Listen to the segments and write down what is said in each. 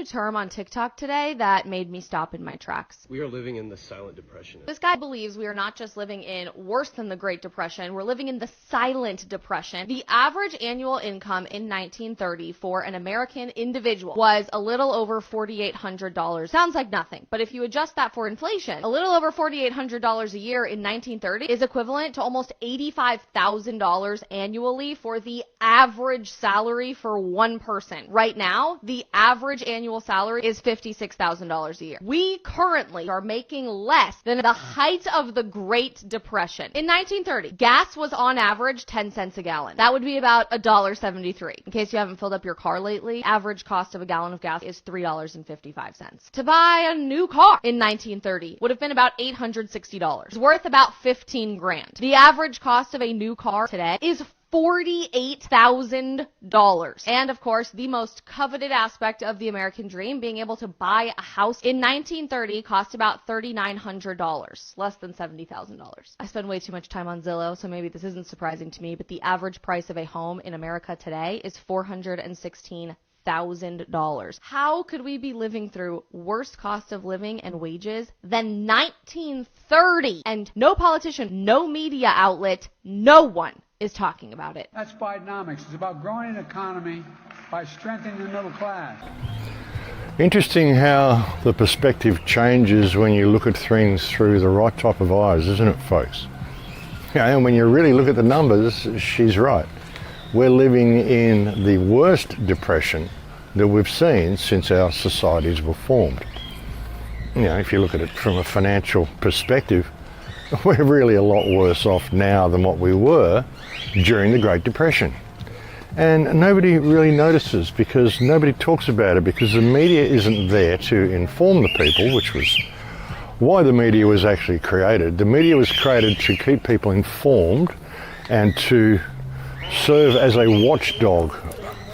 new term on TikTok today that made me stop in my tracks. We are living in the silent depression. This guy believes we are not just living in worse than the Great Depression, we're living in the silent depression. The average annual income in 1930 for an American individual was a little over $4,800. Sounds like nothing, but if you adjust that for inflation, a little over $4,800 a year in 1930 is equivalent to almost $85,000 annually for the average salary for one person. Right now, the average annual salary is $56,000 a year. We currently are making less than the height of the Great Depression. In 1930, gas was on average 10 cents a gallon. That would be about $1.73. In case you haven't filled up your car lately, average cost of a gallon of gas is $3.55. To buy a new car in 1930 would have been about $860. It's worth about 15 grand. The average cost of a new car today is $48,000. And of course, the most coveted aspect of the American dream, being able to buy a house in 1930 cost about $3,900, less than $70,000. I spend way too much time on Zillow, so maybe this isn't surprising to me, but the average price of a home in America today is $416,000. How could we be living through worse cost of living and wages than 1930? And no politician, no media outlet, no one is talking about it. That's Bidenomics. It's about growing an economy by strengthening the middle class. Interesting how the perspective changes when you look at things through the right type of eyes, isn't it, folks? And when you really look at the numbers, she's right. We're living in the worst depression that we've seen since our societies were formed. If you look at it from a financial perspective, we're really a lot worse off now than what we were during the Great Depression. And nobody really notices because nobody talks about it because the media isn't there to inform the people, which was why the media was actually created. The media was created to keep people informed and to serve as a watchdog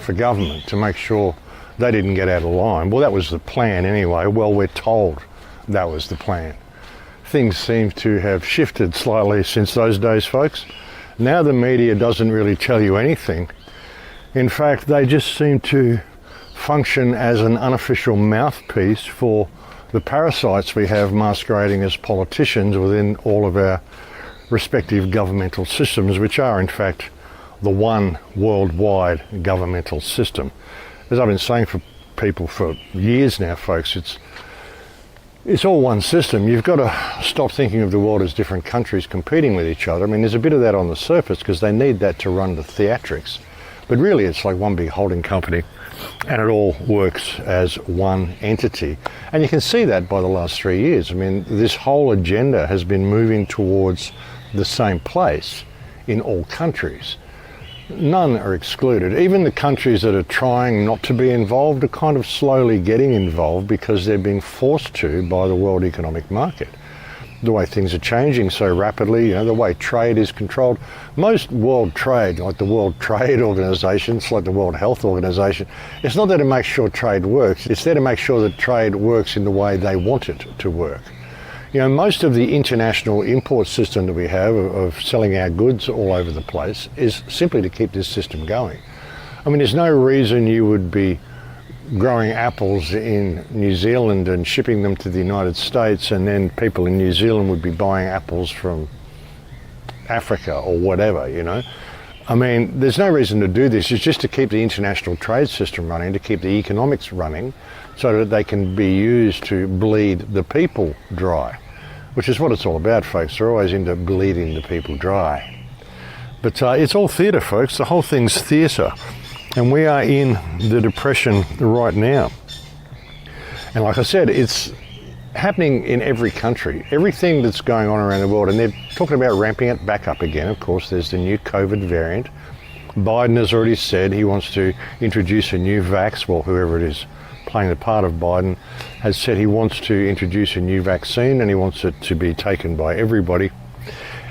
for government to make sure they didn't get out of line. Well, that was the plan anyway. Well, we're told that was the plan. Things seem to have shifted slightly since those days, folks. Now the media doesn't really tell you anything. In fact, they just seem to function as an unofficial mouthpiece for the parasites we have masquerading as politicians within all of our respective governmental systems, which are in fact the one worldwide governmental system. As I've been saying for people for years now, folks, it's all one system. You've got to stop thinking of the world as different countries competing with each other. I mean, there's a bit of that on the surface because they need that to run the theatrics. But really, it's like one big holding company and it all works as one entity. And you can see that by the last 3 years. I mean, this whole agenda has been moving towards the same place in all countries. None are excluded. Even the countries that are trying not to be involved are kind of slowly getting involved because they're being forced to by the World Economic Market. The way things are changing so rapidly, the way trade is controlled. Most world trade, like the World Trade Organization, like the World Health Organization, it's not there to make sure trade works, it's there to make sure that trade works in the way they want it to work. Most of the international import system that we have of selling our goods all over the place is simply to keep this system going. I mean, there's no reason you would be growing apples in New Zealand and shipping them to the United States and then people in New Zealand would be buying apples from Africa or whatever, I mean, there's no reason to do this. It's just to keep the international trade system running, to keep the economics running so that they can be used to bleed the people dry, which is what it's all about, folks. They're always into bleeding the people dry. But it's all theatre, folks. The whole thing's theatre. And we are in the Depression right now. And like I said, it's happening in every country. Everything that's going on around the world, and they're talking about ramping it back up again. Of course, there's the new COVID variant. Biden has already said he wants to introduce a new vax. Well, whoever it is playing the part of Biden has said he wants to introduce a new vaccine and he wants it to be taken by everybody.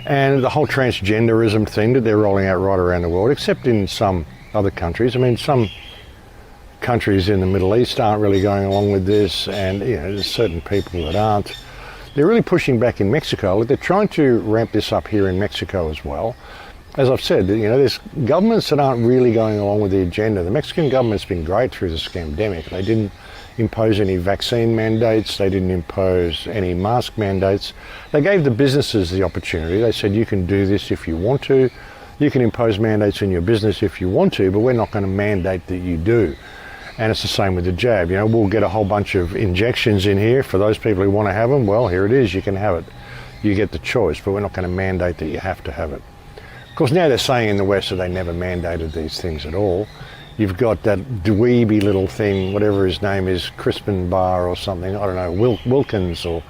And the whole transgenderism thing that they're rolling out right around the world, except in some other countries. I mean, some countries in the Middle East aren't really going along with this, and there's certain people that aren't. They're really pushing back in Mexico. They're trying to ramp this up here in Mexico as well. As I've said, there's governments that aren't really going along with the agenda. The Mexican government's been great through the scamdemic. They didn't impose any vaccine mandates. They didn't impose any mask mandates. They gave the businesses the opportunity. They said, you can do this if you want to. You can impose mandates in your business if you want to, but we're not going to mandate that you do. And it's the same with the jab. You know, we'll get a whole bunch of injections in here for those people who want to have them. Well, here it is. You can have it. You get the choice, but we're not going to mandate that you have to have it. Of course, now they're saying in the West that they never mandated these things at all. You've got that dweeby little thing, whatever his name is, Crispin Barr or something, I don't know, Wilkins or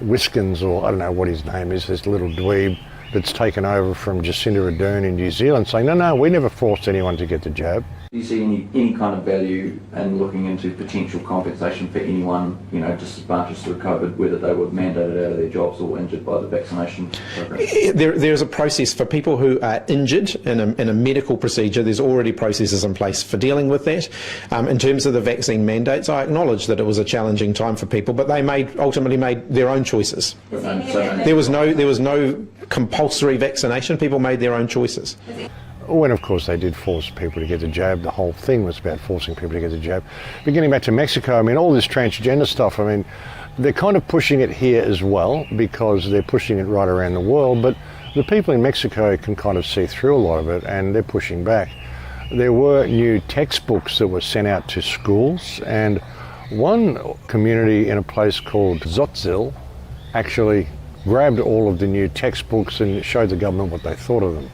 Wiskins or I don't know what his name is, this little dweeb that's taken over from Jacinda Ardern in New Zealand saying, no, we never forced anyone to get the jab. Do you see any kind of value in looking into potential compensation for anyone, you know, disadvantaged through COVID, whether they were mandated out of their jobs or injured by the vaccination program? There's a process for people who are injured in a medical procedure. There's already processes in place for dealing with that. In terms of the vaccine mandates, I acknowledge that it was a challenging time for people, but they ultimately made their own choices. There was no compulsory vaccination. People made their own choices. When, of course, they did force people to get the jab, the whole thing was about forcing people to get the jab. But getting back to Mexico, I mean, all this transgender stuff, I mean, they're kind of pushing it here as well because they're pushing it right around the world, but the people in Mexico can kind of see through a lot of it and they're pushing back. There were new textbooks that were sent out to schools, and one community in a place called Tzotzil actually grabbed all of the new textbooks and showed the government what they thought of them.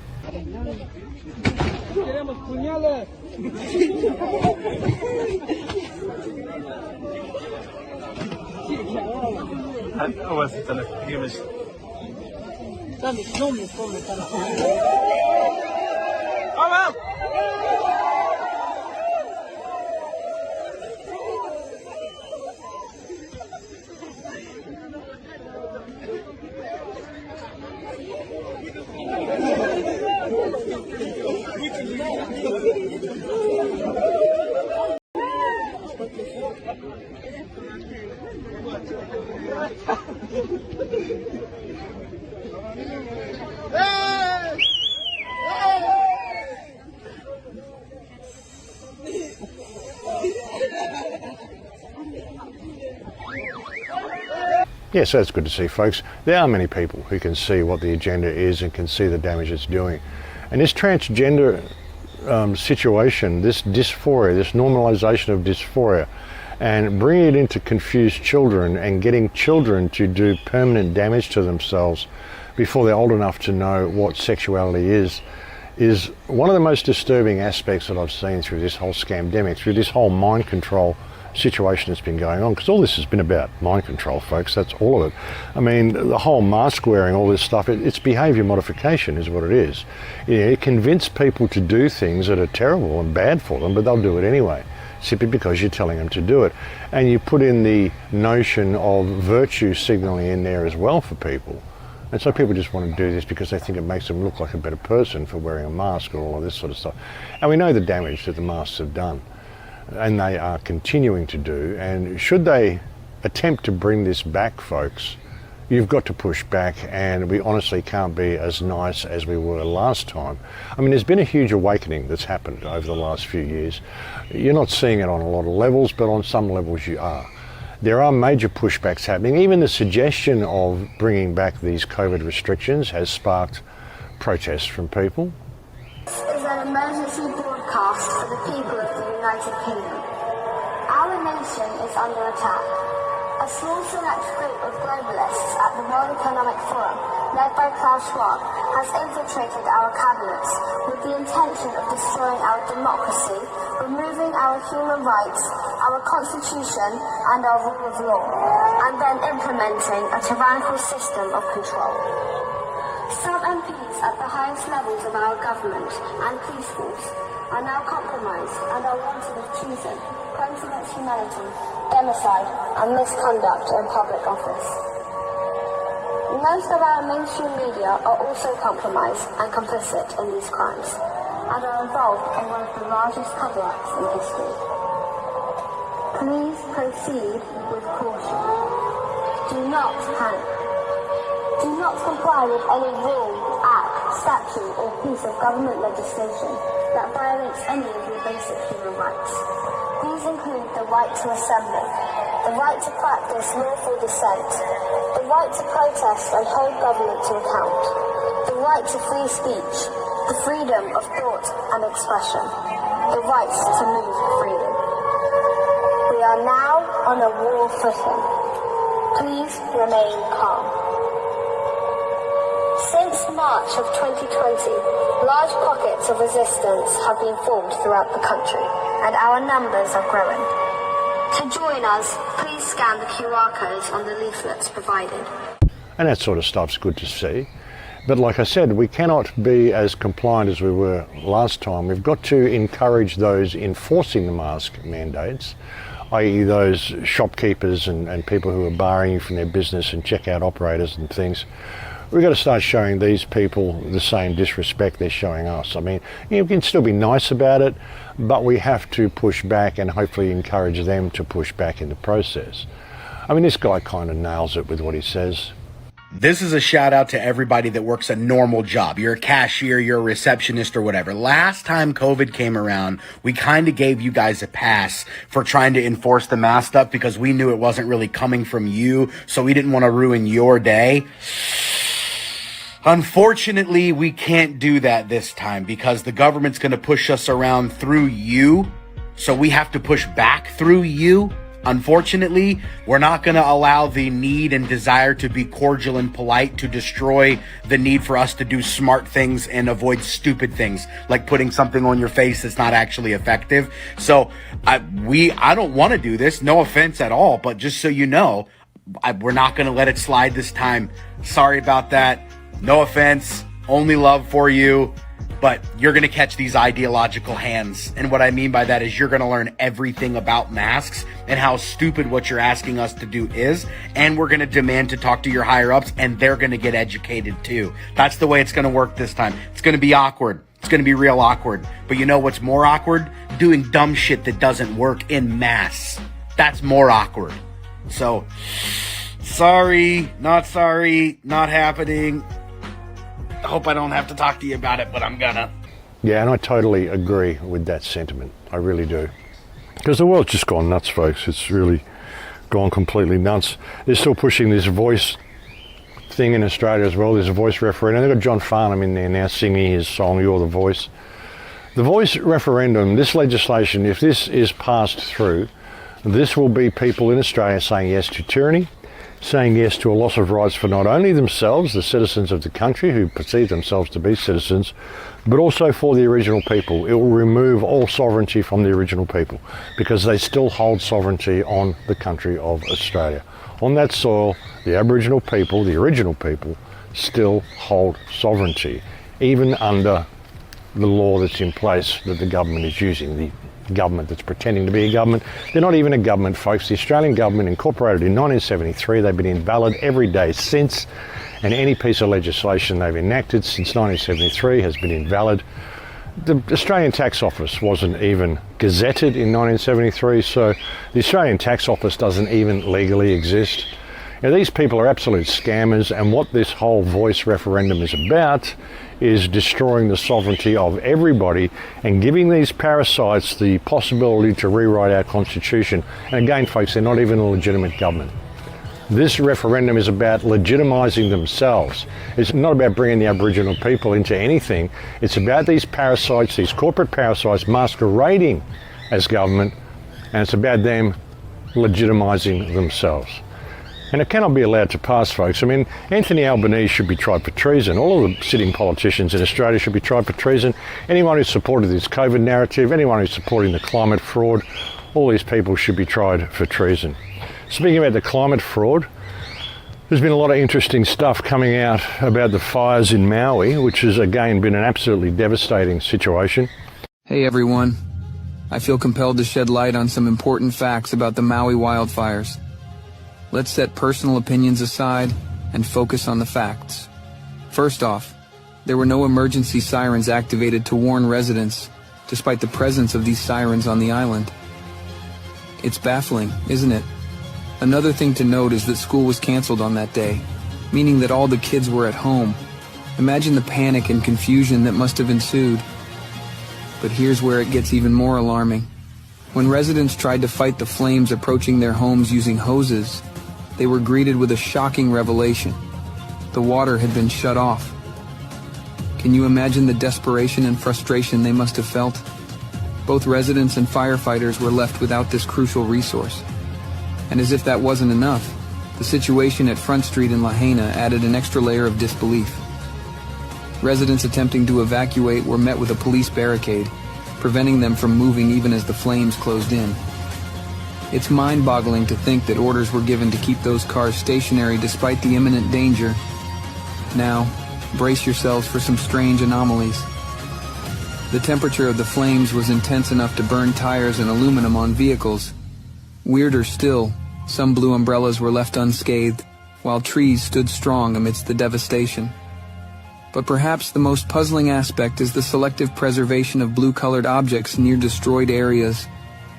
Yeah, so it's good to see, folks. There are many people who can see what the agenda is and can see the damage it's doing. And this transgender situation, this dysphoria, this normalisation of dysphoria, and bringing it into confused children and getting children to do permanent damage to themselves before they're old enough to know what sexuality is one of the most disturbing aspects that I've seen through this whole scamdemic, through this whole mind control situation that's been going on, because all this has been about mind control, folks. That's all of it. I mean, the whole mask wearing, all this stuff, it's behaviour modification is what it is. You know, it convinces people to do things that are terrible and bad for them, but they'll do it anyway, simply because you're telling them to do it. And you put in the notion of virtue signalling in there as well for people. And so people just want to do this because they think it makes them look like a better person for wearing a mask or all of this sort of stuff. And we know the damage that the masks have done, and they are continuing to do. And should they attempt to bring this back, folks, you've got to push back, and we honestly can't be as nice as we were last time. I mean, there's been a huge awakening that's happened over the last few years. You're not seeing it on a lot of levels, but on some levels you are. There are major pushbacks happening. Even the suggestion of bringing back these COVID restrictions has sparked protests from people. This is an emergency broadcast for the people of the United Kingdom. Our nation is under attack. A small select group of globalists at the World Economic Forum, led by Klaus Schwab, has infiltrated our cabinets with the intention of destroying our democracy, removing our human rights, our constitution and our rule of law, and then implementing a tyrannical system of control. Some MPs at the highest levels of our government and police force are now compromised and are wanted of treason, crimes against humanity, genocide and misconduct in public office. Most of our mainstream media are also compromised and complicit in these crimes and are involved in one of the largest cover-ups in history. Please proceed with caution. Do not panic. Do not comply with any rule, act, statute or piece of government legislation that violates any of your basic human rights. These include the right to assembly, the right to practice lawful dissent, the right to protest and hold government to account, the right to free speech, the freedom of thought and expression, the right to move freely. We are now on a war footing. Please remain calm. Since March of 2020, large pockets of resistance have been formed throughout the country, and our numbers are growing. To join us, please scan the QR codes on the leaflets provided. And that sort of stuff's good to see. But like I said, we cannot be as compliant as we were last time. We've got to encourage those enforcing the mask mandates, i.e. those shopkeepers and people who are barring you from their business and checkout operators and things. We've got to start showing these people the same disrespect they're showing us. I mean, you can still be nice about it, but we have to push back and hopefully encourage them to push back in the process. I mean, this guy kind of nails it with what he says. This is a shout out to everybody that works a normal job. You're a cashier, you're a receptionist or whatever. Last time COVID came around, we kind of gave you guys a pass for trying to enforce the mask up because we knew it wasn't really coming from you, so we didn't want to ruin your day. Unfortunately, we can't do that this time because the government's going to push us around through you. So we have to push back through you. Unfortunately, we're not going to allow the need and desire to be cordial and polite to destroy the need for us to do smart things and avoid stupid things like putting something on your face that's not actually effective. So I don't want to do this. No offense at all. But just so you know, we're not going to let it slide this time. Sorry about that. No offense, only love for you, but you're going to catch these ideological hands. And what I mean by that is you're going to learn everything about masks and how stupid what you're asking us to do is. And we're going to demand to talk to your higher ups and they're going to get educated too. That's the way it's going to work this time. It's going to be awkward. It's going to be real awkward. But you know what's more awkward? Doing dumb shit that doesn't work in mass. That's more awkward. So, sorry, not happening. I hope I don't have to talk to you about it, but I'm gonna. Yeah, and I totally agree with that sentiment. I really do. Because the world's just gone nuts, folks. It's really gone completely nuts. They're still pushing this voice thing in Australia as well. There's a voice referendum. They've got John Farnham in there now singing his song, You're the Voice. The voice referendum, this legislation, if this is passed through, this will be people in Australia saying yes to tyranny, saying yes to a loss of rights for not only themselves, the citizens of the country who perceive themselves to be citizens, but also for the original people. It will remove all sovereignty from the original people because they still hold sovereignty on the country of Australia. On that soil, the Aboriginal people, the original people, still hold sovereignty, even under the law that's in place that the government is using, the government that's pretending to be a government. They're not even a government, folks. The Australian government incorporated in 1973. They've been invalid every day since, and any piece of legislation they've enacted since 1973 has been invalid. The Australian Tax Office wasn't even gazetted in 1973, so the Australian Tax Office doesn't even legally exist. Now, these people are absolute scammers, and what this whole voice referendum is about is destroying the sovereignty of everybody and giving these parasites the possibility to rewrite our constitution. And again, folks, they're not even a legitimate government. This referendum is about legitimising themselves. It's not about bringing the Aboriginal people into anything. It's about these parasites, these corporate parasites masquerading as government, and it's about them legitimising themselves. And it cannot be allowed to pass, folks. I mean, Anthony Albanese should be tried for treason. All of the sitting politicians in Australia should be tried for treason. Anyone who supported this COVID narrative, anyone who's supporting the climate fraud, all these people should be tried for treason. Speaking about the climate fraud, there's been a lot of interesting stuff coming out about the fires in Maui, which has again been an absolutely devastating situation. Hey everyone. I feel compelled to shed light on some important facts about the Maui wildfires. Let's set personal opinions aside and focus on the facts. First off, there were no emergency sirens activated to warn residents, despite the presence of these sirens on the island. It's baffling, isn't it? Another thing to note is that school was canceled on that day, meaning that all the kids were at home. Imagine the panic and confusion that must have ensued. But here's where it gets even more alarming. When residents tried to fight the flames approaching their homes using hoses, they were greeted with a shocking revelation. The water had been shut off. Can you imagine the desperation and frustration they must have felt? Both residents and firefighters were left without this crucial resource. And as if that wasn't enough, the situation at Front Street in Lahaina added an extra layer of disbelief. Residents attempting to evacuate were met with a police barricade, preventing them from moving even as the flames closed in. It's mind-boggling to think that orders were given to keep those cars stationary despite the imminent danger. Now, brace yourselves for some strange anomalies. The temperature of the flames was intense enough to burn tires and aluminum on vehicles. Weirder still, some blue umbrellas were left unscathed, while trees stood strong amidst the devastation. But perhaps the most puzzling aspect is the selective preservation of blue-colored objects near destroyed areas.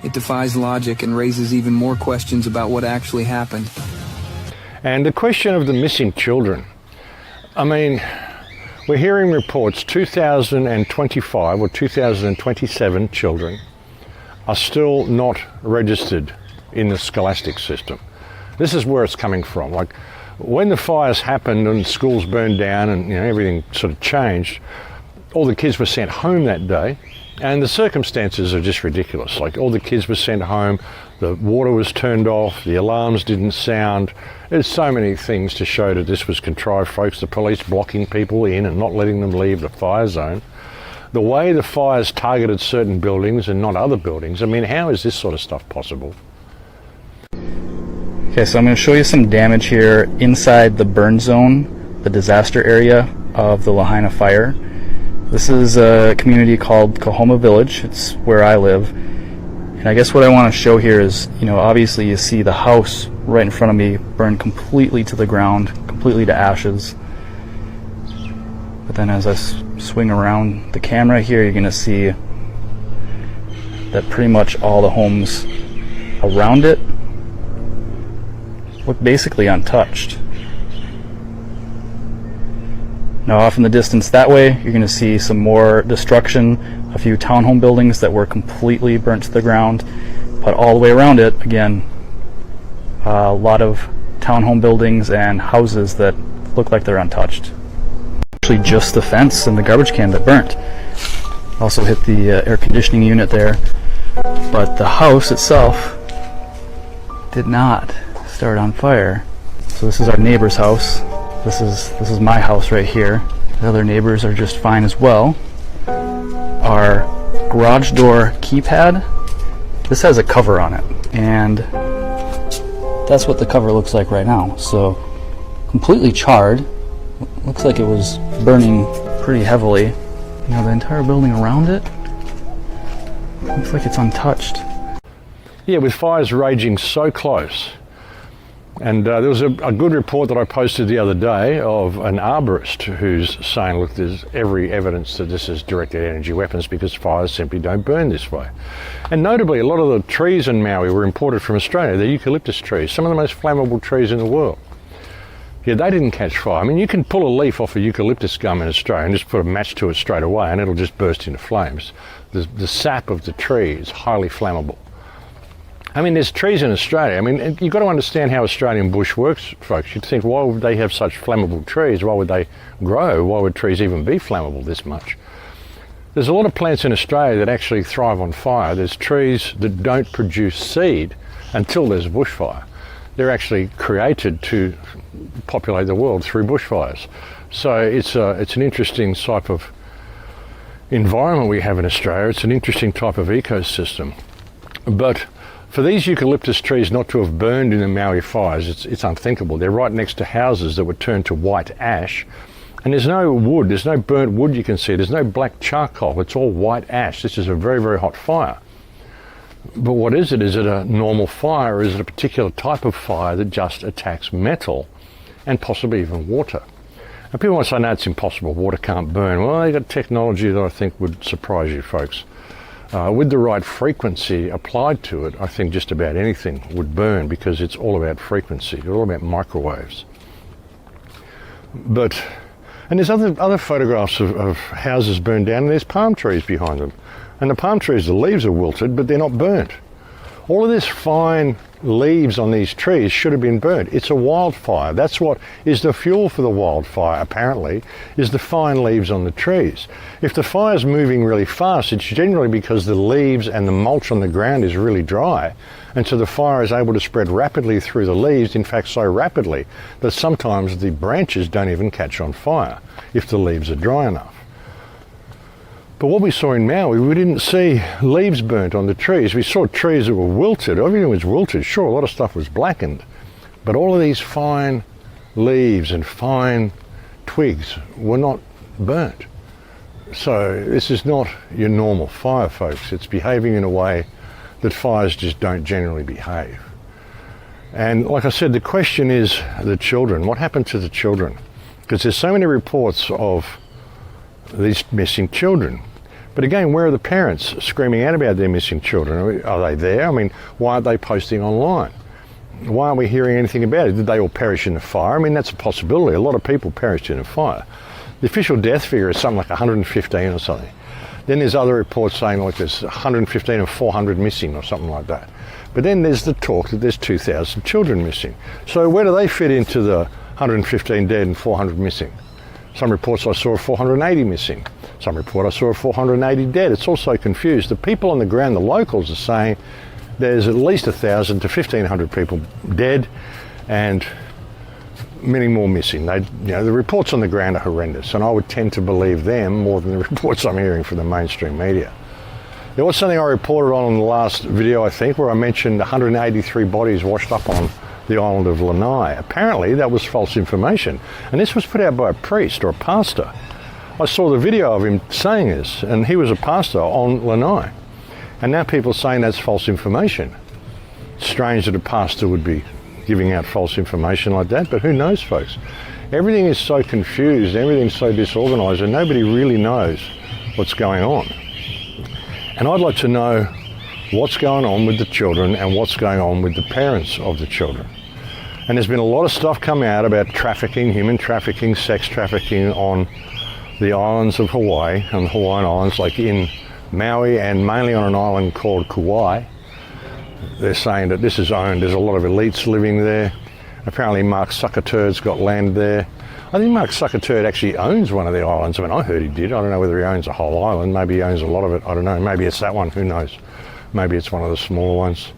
It defies logic and raises even more questions about what actually happened. And the question of the missing children. I mean, we're hearing reports 2025 or 2027 children are still not registered in the scholastic system. This is where it's coming from. Like, when the fires happened and schools burned down and everything sort of changed, all the kids were sent home that day, and the circumstances are just ridiculous. Like, all the kids were sent home, the water was turned off, the alarms didn't sound. There's so many things to show that this was contrived, folks. The police blocking people in and not letting them leave the fire zone. The way the fires targeted certain buildings and not other buildings. I mean, how is this sort of stuff possible? Okay, so I'm going to show you some damage here inside the burn zone, the disaster area of the Lahaina fire. This is a community called Kahoma Village. It's where I live. And I guess what I want to show here is, obviously you see the house right in front of me burned completely to the ground, completely to ashes. But then as I swing around the camera here, you're going to see that pretty much all the homes around it look basically untouched. Now off in the distance that way, you're going to see some more destruction, a few townhome buildings that were completely burnt to the ground, but all the way around it, again, a lot of townhome buildings and houses that look like they're untouched. Actually just the fence and the garbage can that burnt. Also hit the air conditioning unit there, but the house itself did not start on fire. So this is our neighbor's house. This is my house right here. The other neighbors are just fine as well. Our garage door keypad, this has a cover on it, and that's what the cover looks like right now. So completely charred. Looks like it was burning pretty heavily. The entire building around it looks like it's untouched. Yeah, with fires raging so close. And there was a good report that I posted the other day of an arborist who's saying, look, there's every evidence that this is directed energy weapons because fires simply don't burn this way. And notably, a lot of the trees in Maui were imported from Australia. They're eucalyptus trees, some of the most flammable trees in the world. Yeah, they didn't catch fire. I mean, you can pull a leaf off a eucalyptus gum in Australia and just put a match to it straight away and it'll just burst into flames. The sap of the tree is highly flammable. I mean, there's trees in Australia. I mean, you've got to understand how Australian bush works, folks. You'd think, why would they have such flammable trees? Why would they grow? Why would trees even be flammable this much? There's a lot of plants in Australia that actually thrive on fire. There's trees that don't produce seed until there's a bushfire. They're actually created to populate the world through bushfires. So it's an interesting type of environment we have in Australia. It's an interesting type of ecosystem. But for these eucalyptus trees not to have burned in the Maui fires, it's unthinkable. They're right next to houses that were turned to white ash. And there's no wood, there's no burnt wood you can see, there's no black charcoal, it's all white ash. This is a very, very hot fire. But what is it? Is it a normal fire, or is it a particular type of fire that just attacks metal and possibly even water? And people might say, no, it's impossible, water can't burn. Well, they've got technology that I think would surprise you folks. With the right frequency applied to it, I think just about anything would burn because it's all about frequency, it's all about microwaves. And there's other photographs of houses burned down and there's palm trees behind them. And the palm trees, the leaves are wilted, but they're not burnt. All of this fine leaves on these trees should have been burnt. It's a wildfire. That's what is the fuel for the wildfire, apparently, is the fine leaves on the trees. If the fire's moving really fast, it's generally because the leaves and the mulch on the ground is really dry, and so the fire is able to spread rapidly through the leaves, in fact so rapidly that sometimes the branches don't even catch on fire if the leaves are dry enough. But what we saw in Maui, we didn't see leaves burnt on the trees. We saw trees that were wilted. Everything was wilted. Sure, a lot of stuff was blackened. But all of these fine leaves and fine twigs were not burnt. So this is not your normal fire, folks. It's behaving in a way that fires just don't generally behave. And like I said, the question is the children. What happened to the children? Because there's so many reports of these missing children. But again, where are the parents screaming out about their missing children? Are they there? I mean, why aren't they posting online? Why aren't we hearing anything about it? Did they all perish in the fire? I mean, that's a possibility. A lot of people perished in a fire. The official death figure is something like 115 or something. Then there's other reports saying like there's 115 and 400 missing or something like that. But then there's the talk that there's 2,000 children missing. So where do they fit into the 115 dead and 400 missing? Some reports I saw 480 missing. Some report I saw 480 dead. It's all so confused. The people on the ground, the locals, are saying there's at least 1,000 to 1,500 people dead and many more missing. The reports on the ground are horrendous, and I would tend to believe them more than the reports I'm hearing from the mainstream media. There was something I reported on in the last video, I think, where I mentioned 183 bodies washed up on the island of Lanai. Apparently that was false information, and this was put out by a priest or a pastor. I saw the video of him saying this, and he was a pastor on Lanai, and now people are saying that's false information. It's strange that a pastor would be giving out false information like that, but who knows, folks? Everything is so confused, everything's so disorganised, and nobody really knows what's going on. And I'd like to know what's going on with the children and what's going on with the parents of the children. And there's been a lot of stuff come out about trafficking, human trafficking, sex trafficking on the islands of Hawaii, and the Hawaiian Islands, like in Maui and mainly on an island called Kauai. They're saying that this is owned, there's a lot of elites living there. Apparently Mark Zuckerberg's got land there. I think Mark Zuckerberg actually owns one of the islands. I mean, I heard he did. I don't know whether he owns a whole island. Maybe he owns a lot of it. I don't know. Maybe it's that one. Who knows? Maybe it's one of the smaller ones.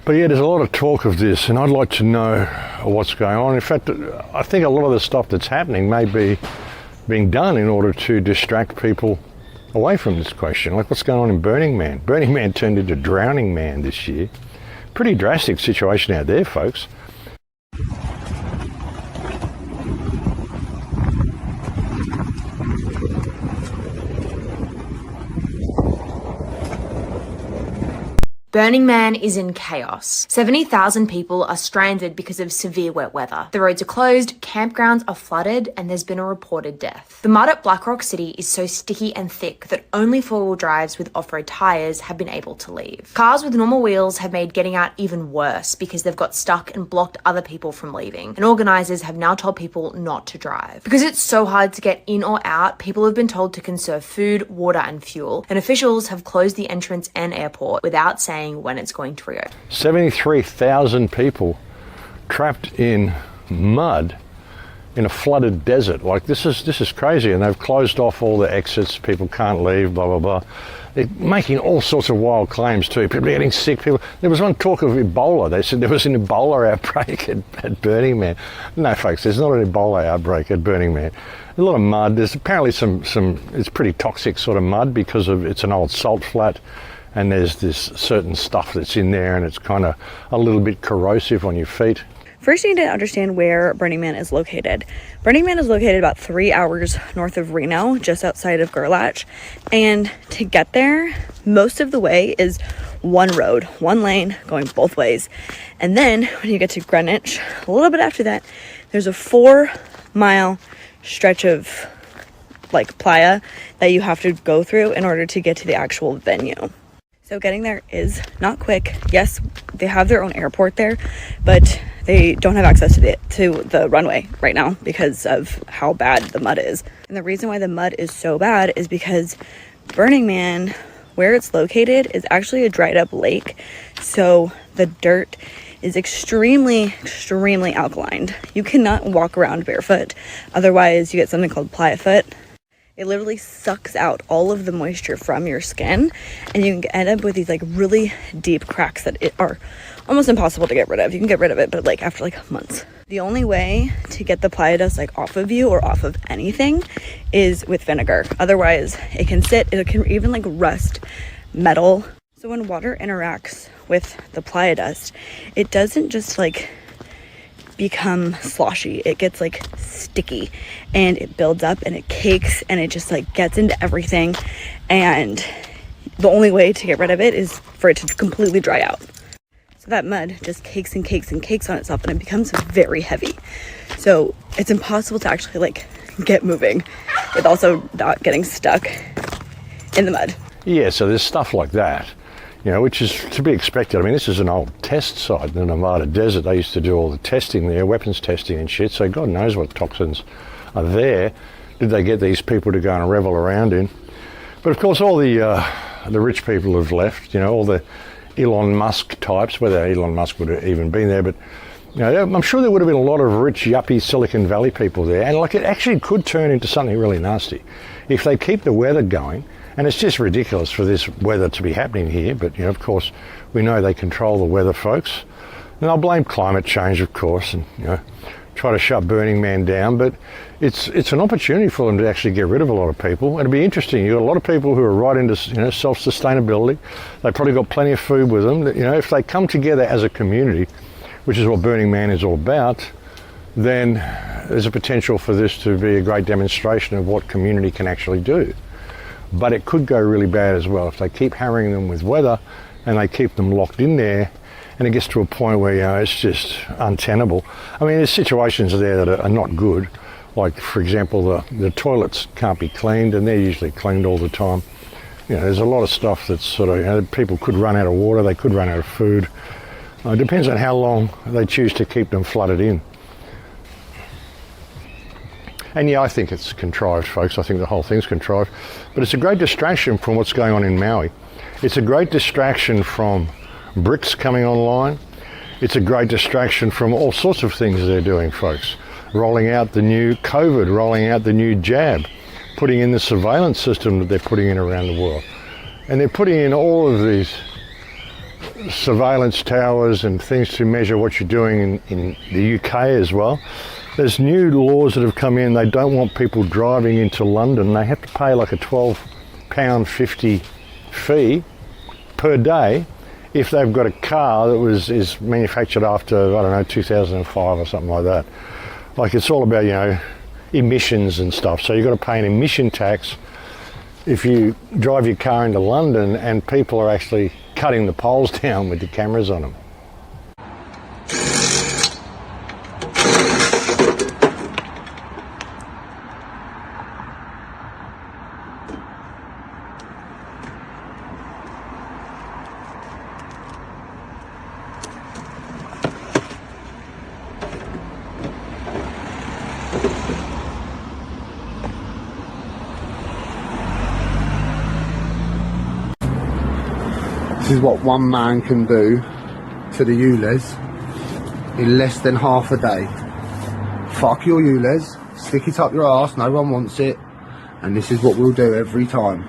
But yeah, there's a lot of talk of this, and I'd like to know what's going on. In fact, I think a lot of the stuff that's happening may be being done in order to distract people away from this question. Like what's going on in Burning Man? Burning Man turned into Drowning Man this year. Pretty drastic situation out there, folks. Burning Man is in chaos. 70,000 people are stranded because of severe wet weather. The roads are closed, campgrounds are flooded, and there's been a reported death. The mud at Black Rock City is so sticky and thick that only four-wheel drives with off-road tyres have been able to leave. Cars with normal wheels have made getting out even worse because they've got stuck and blocked other people from leaving. And organisers have now told people not to drive. Because it's so hard to get in or out, people have been told to conserve food, water, and fuel. And officials have closed the entrance and airport without saying when it's going to reopen. 73,000 people trapped in mud in a flooded desert. Like this is crazy, and they've closed off all the exits. People can't leave, blah, blah, blah. They're making all sorts of wild claims too. People are getting sick. There was one talk of Ebola. They said there was an Ebola outbreak at Burning Man. No, folks, there's not an Ebola outbreak at Burning Man. A lot of mud. There's apparently some it's pretty toxic sort of mud because it's an old salt flat. And there's this certain stuff that's in there, and it's kind of a little bit corrosive on your feet. First, you need to understand where Burning Man is located. Burning Man is located about 3 hours north of Reno, just outside of Gerlach. And to get there, most of the way is one road, one lane, going both ways. And then when you get to Greenwich, a little bit after that, there's a 4-mile stretch of playa that you have to go through in order to get to the actual venue. So getting there is not quick. Yes, they have their own airport there, but they don't have access to the runway right now because of how bad the mud is. And the reason why the mud is so bad is because Burning Man, where it's located, is actually a dried up lake. So the dirt is extremely alkaline. You cannot walk around barefoot. Otherwise, you get something called playa foot. It literally sucks out all of the moisture from your skin, and you can end up with these like really deep cracks that are almost impossible to get rid of. You can get rid of it, but like after like months. The only way to get the playa dust like off of you or off of anything is with vinegar. Otherwise, it can even like rust metal. So when water interacts with the playa dust, it doesn't just like become sloshy. It gets like sticky and it builds up and it cakes and it just like gets into everything, and the only way to get rid of it is for it to completely dry out. So that mud just cakes and cakes and cakes on itself, and it becomes very heavy. So it's impossible to actually like get moving with also not getting stuck in the mud. Yeah, so there's stuff like that, you know, which is to be expected. I mean, this is an old test site in the Nevada desert. They used to do all the testing there, weapons testing and shit, so God knows what toxins are there. Did they get these people to go and revel around in? But of course, all the rich people have left, you know, all the Elon Musk types, whether Elon Musk would have even been there, but you know, I'm sure there would have been a lot of rich, yuppie Silicon Valley people there, and like it actually could turn into something really nasty if they keep the weather going. And it's just ridiculous for this weather to be happening here, but you know, of course, we know they control the weather, folks. And I'll blame climate change, of course, and you know, try to shut Burning Man down. But it's an opportunity for them to actually get rid of a lot of people. And it'll be interesting. You've got a lot of people who are right into self-sustainability. They've probably got plenty of food with them. You know, if they come together as a community, which is what Burning Man is all about, then there's a potential for this to be a great demonstration of what community can actually do. But it could go really bad as well if they keep harrying them with weather and they keep them locked in there, and it gets to a point where, you know, it's just untenable. I mean, there's situations there that are not good. Like, for example, the toilets can't be cleaned, and they're usually cleaned all the time. You know, there's a lot of stuff that's sort of, you know, people could run out of water, they could run out of food. It depends on how long they choose to keep them flooded in. And yeah, I think it's contrived, folks. I think the whole thing's contrived. But it's a great distraction from what's going on in Maui. It's a great distraction from bricks coming online. It's a great distraction from all sorts of things they're doing, folks. Rolling out the new COVID, rolling out the new jab, putting in the surveillance system that they're putting in around the world. And they're putting in all of these surveillance towers and things to measure what you're doing in the UK as well. There's new laws that have come in. They don't want people driving into London. They have to pay like a £12.50 fee per day if they've got a car that is manufactured after, I don't know, 2005 or something like that. Like, it's all about, you know, emissions and stuff. So you've got to pay an emission tax if you drive your car into London, and people are actually cutting the poles down with the cameras on them. This is what one man can do to the ULEZ in less than half a day. Fuck your ULEZ, stick it up your arse, no one wants it, and this is what we'll do every time.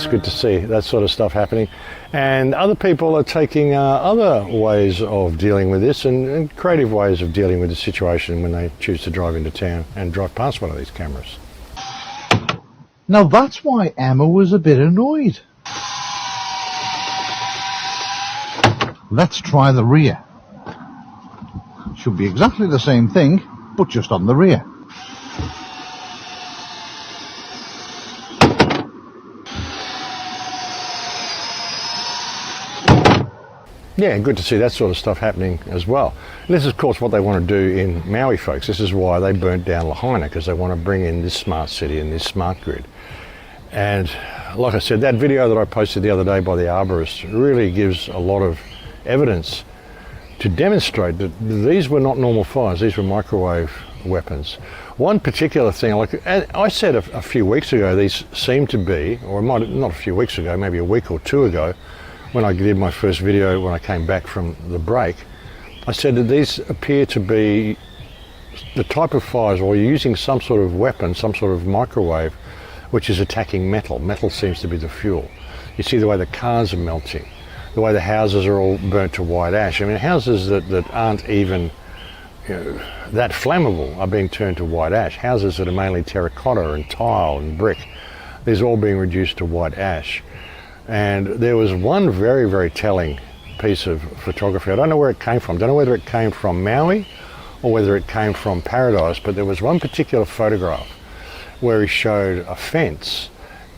it's good to see that sort of stuff happening. And other people are taking other ways of dealing with this and creative ways of dealing with the situation when they choose to drive into town and drive past one of these cameras. Now that's why Emma was a bit annoyed. Let's try the rear. Should be exactly the same thing, but just on the rear. Yeah, good to see that sort of stuff happening as well. And this is, of course, what they want to do in Maui, folks. This is why they burnt down Lahaina, because they want to bring in this smart city and this smart grid. And like I said, that video that I posted the other day by the arborist really gives a lot of evidence to demonstrate that these were not normal fires. These were microwave weapons. One particular thing, like I said a few weeks ago, these seem to be, or not a few weeks ago, maybe a week or two ago, when I did my first video when I came back from the break, I said that these appear to be the type of fires, or you're using some sort of weapon, some sort of microwave, which is attacking metal. Metal seems to be the fuel. You see the way the cars are melting, the way the houses are all burnt to white ash. I mean, houses that aren't even that flammable are being turned to white ash. Houses that are mainly terracotta and tile and brick, these are all being reduced to white ash. And there was one very, very telling piece of photography. I don't know where it came from. I don't know whether it came from Maui or whether it came from Paradise, but there was one particular photograph where he showed a fence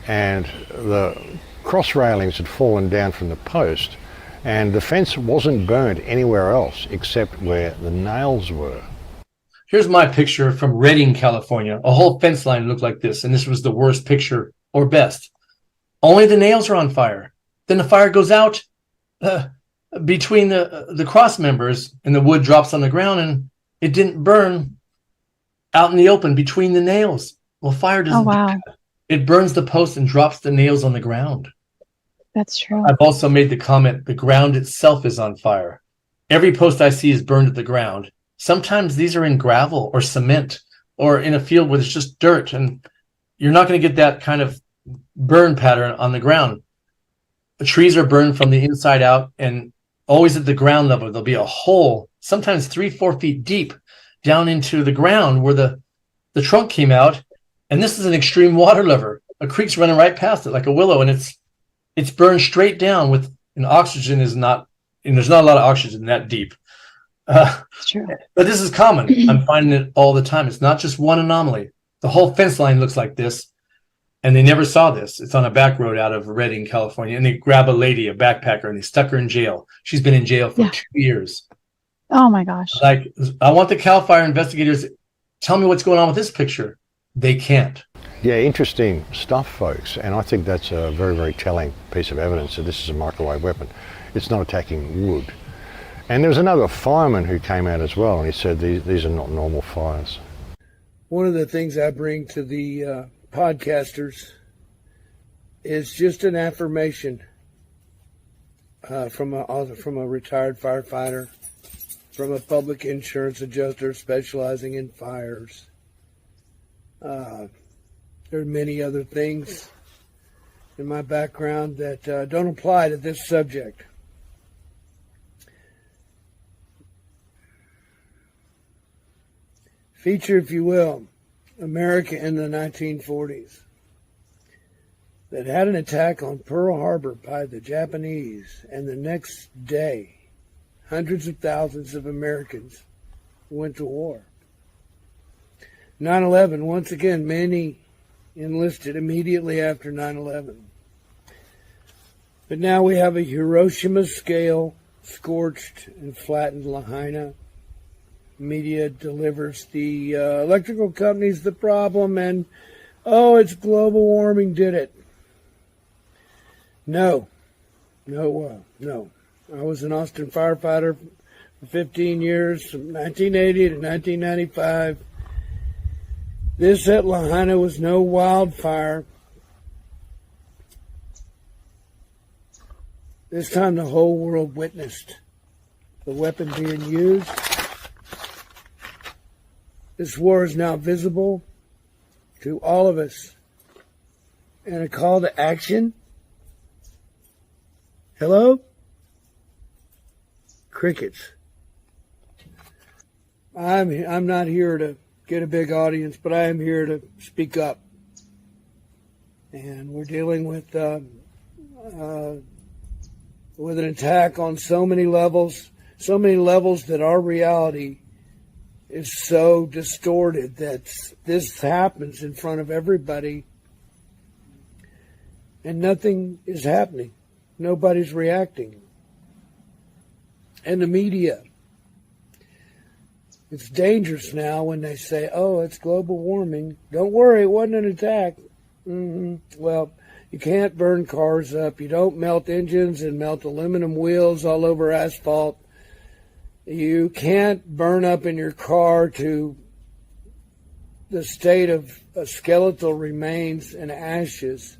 and the cross railings had fallen down from the post, and the fence wasn't burnt anywhere else except where the nails were. Here's my picture from Redding, California. A whole fence line looked like this, and this was the worst picture, or best. Only the nails are on fire. Then the fire goes out between the cross members, and the wood drops on the ground, and it didn't burn out in the open between the nails. Well, fire doesn't do that. It burns the post and drops the nails on the ground. That's true. I've also made the comment, the ground itself is on fire. Every post I see is burned at the ground. Sometimes these are in gravel or cement or in a field where there's just dirt, and you're not going to get that kind of burn pattern on the ground. The trees are burned from the inside out, and always at the ground level there'll be a hole, sometimes 3-4 feet deep, down into the ground where the trunk came out. And this is an extreme water lever. A creek's running right past it like a willow, and it's burned straight down with, and oxygen is not, and there's not a lot of oxygen that deep. It's true. But this is common. I'm finding it all the time. It's not just one anomaly. The whole fence line looks like this. And they never saw this. It's on a back road out of Redding, California. And they grab a lady, a backpacker, and they stuck her in jail. She's been in jail for 2 years. Oh my gosh. Like, I want the CAL FIRE investigators, tell me what's going on with this picture. They can't. Yeah, interesting stuff, folks. And I think that's a very, very telling piece of evidence that this is a microwave weapon. It's not attacking wood. And there was another fireman who came out as well, and he said these are not normal fires. One of the things I bring to the podcasters is just an affirmation from a retired firefighter, from a public insurance adjuster specializing in fires. There are many other things in my background that don't apply to this subject. Feature, if you will, America in the 1940s that had an attack on Pearl Harbor by the Japanese, and the next day, hundreds of thousands of Americans went to war. 9/11, once again, many enlisted immediately after 9/11. But now we have a Hiroshima-scale scorched and flattened Lahaina. Media delivers the electrical companies the problem, and it's global warming did it. No. I was an Austin firefighter for 15 years, from 1980 to 1995. This at Lahaina was no wildfire. This time the whole world witnessed the weapon being used. This war is now visible to all of us. And a call to action Hello? Crickets. I'm not here to get a big audience, but I am here to speak up. And we're dealing with an attack on so many levels that our reality is so distorted that this happens in front of everybody and nothing is happening. Nobody's reacting. And the media, it's dangerous now when they say, oh, it's global warming. Don't worry, it wasn't an attack. Well, you can't burn cars up. You don't melt engines and melt aluminum wheels all over asphalt. You can't burn up in your car to the state of skeletal remains and ashes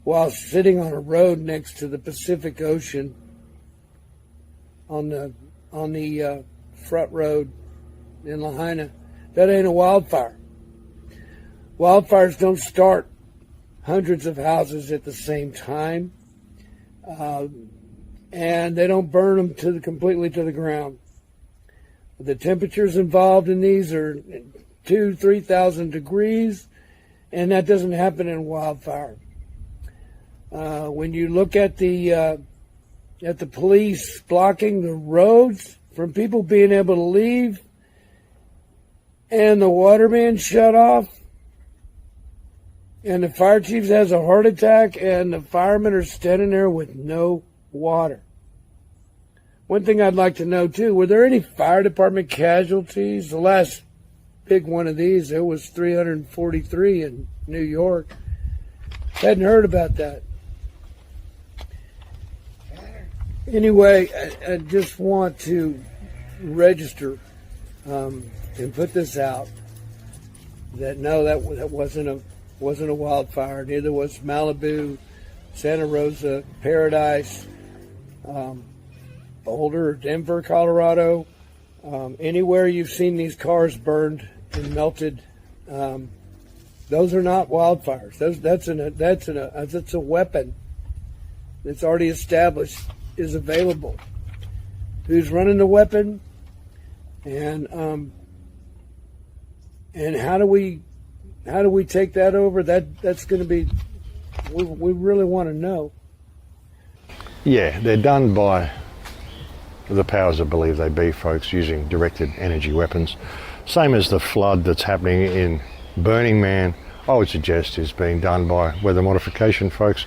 while sitting on a road next to the Pacific Ocean on the front road in Lahaina. That ain't a wildfire. Wildfires don't start hundreds of houses at the same time. And they don't burn them completely to the ground. The temperatures involved in these are 2,000-3,000 degrees, and that doesn't happen in wildfire. When you look at the police blocking the roads from people being able to leave, and the water being shut off, and the fire chief has a heart attack, and the firemen are standing there with no water. One thing I'd like to know, too, were there any fire department casualties? The last big one of these, there was 343 in New York. Hadn't heard about that. Anyway, I just want to register and put this out that no, that wasn't a wildfire. Neither was Malibu, Santa Rosa, Paradise, Boulder, Denver, Colorado. Anywhere you've seen these cars burned and melted, those are not wildfires. That's a weapon that's already established is available. Who's running the weapon, and how do we take that over? That's going to be. We really want to know. Yeah, they're done by the powers that believe they be, folks, using directed energy weapons. Same as the flood that's happening in Burning Man, I would suggest is being done by weather modification folks.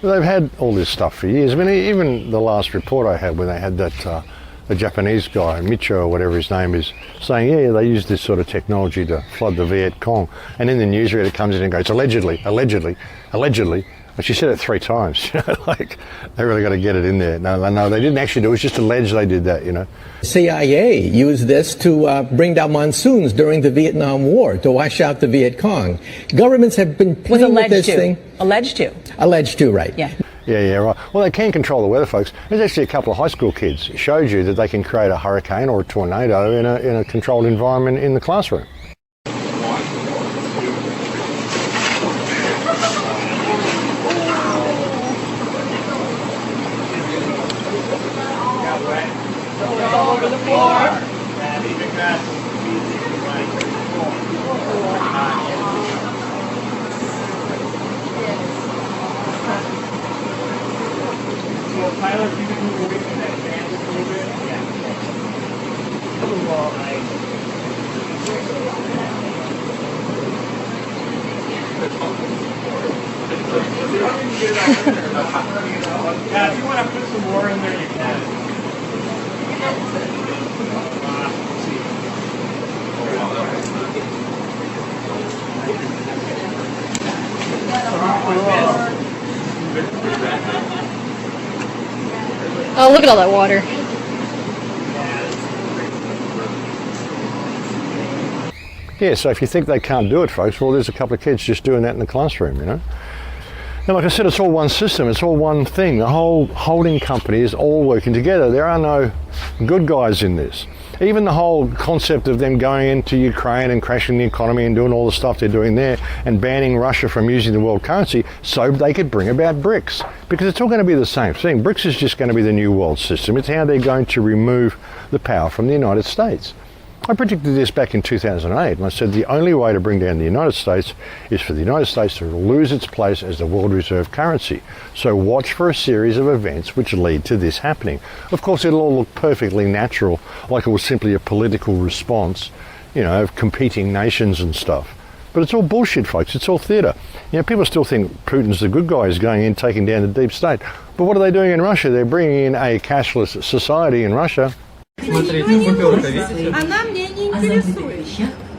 They've had all this stuff for years. I mean, even the last report I had when they had that the Japanese guy, Micho or whatever his name is, saying, yeah, they used this sort of technology to flood the Viet Cong. And in the newsreader it comes in and goes, allegedly. But she said it 3 times, like, they really got to get it in there. No, they didn't actually do it. It was just alleged they did that, CIA used this to bring down monsoons during the Vietnam War, to wash out the Viet Cong. Governments have been playing with this thing. Alleged to, right. Yeah. Yeah, right. Well, they can control the weather, folks. There's actually a couple of high school kids showed you that they can create a hurricane or a tornado in a controlled environment in the classroom. All over the floor. Tyler, if you can move away from that fan just a little bit. Yeah. Yeah, if you want to put some more in there, you can. Oh, look at all that water. Yeah, so if you think they can't do it, folks, well, there's a couple of kids just doing that in the classroom, And like I said, it's all one system, it's all one thing. The whole holding company is all working together. There are no good guys in this. Even the whole concept of them going into Ukraine and crashing the economy and doing all the stuff they're doing there and banning Russia from using the world currency so they could bring about BRICS. Because it's all going to be the same thing. BRICS is just going to be the new world system. It's how they're going to remove the power from the United States. I predicted this back in 2008, and I said the only way to bring down the United States is for the United States to lose its place as the world reserve currency. So watch for a series of events which lead to this happening. Of course, it'll all look perfectly natural, like it was simply a political response, you know, of competing nations and stuff. But it's all bullshit, folks. It's all theatre. You know, people still think Putin's the good guy, is going in, taking down the deep state. But what are they doing in Russia? They're bringing in a cashless society in Russia. Смотрите, купюрка, видите? Она мне не интересует.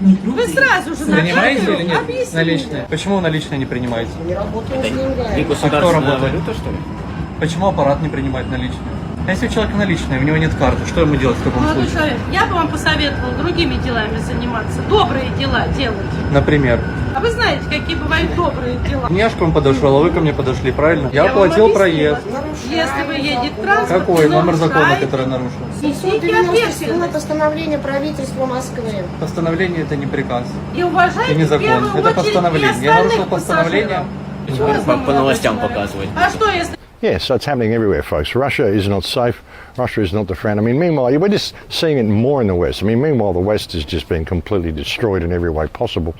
Вы сразу же Принимаете или нет наличные? Почему наличные не принимаете? Не государственная валюта, что ли? Почему аппарат не принимает наличные? А если у человека наличные, у него нет карты, что ему делать в таком Молодой случае? человек, я бы вам посоветовала другими делами заниматься, добрые дела делать. Например? А вы знаете, какие бывают добрые дела? Я ж к вам подошел, а вы ко мне подошли, правильно? Я оплатил проезд. Если вы едете в транспорт, Какой номер закона, который нарушил? несите ответственность. Постановление правительства Москвы. Постановление это не приказ. И уважайте Это не закон, в первую это очередь постановление. и Я нарушил остальных постановление. пассажиров. По новостям показывать. А что если... Yeah, so it's happening everywhere, folks. Russia is not safe. Russia is not the friend. I mean, meanwhile, we're just seeing it more in the West. I mean, meanwhile, the West has just been completely destroyed in every way possible.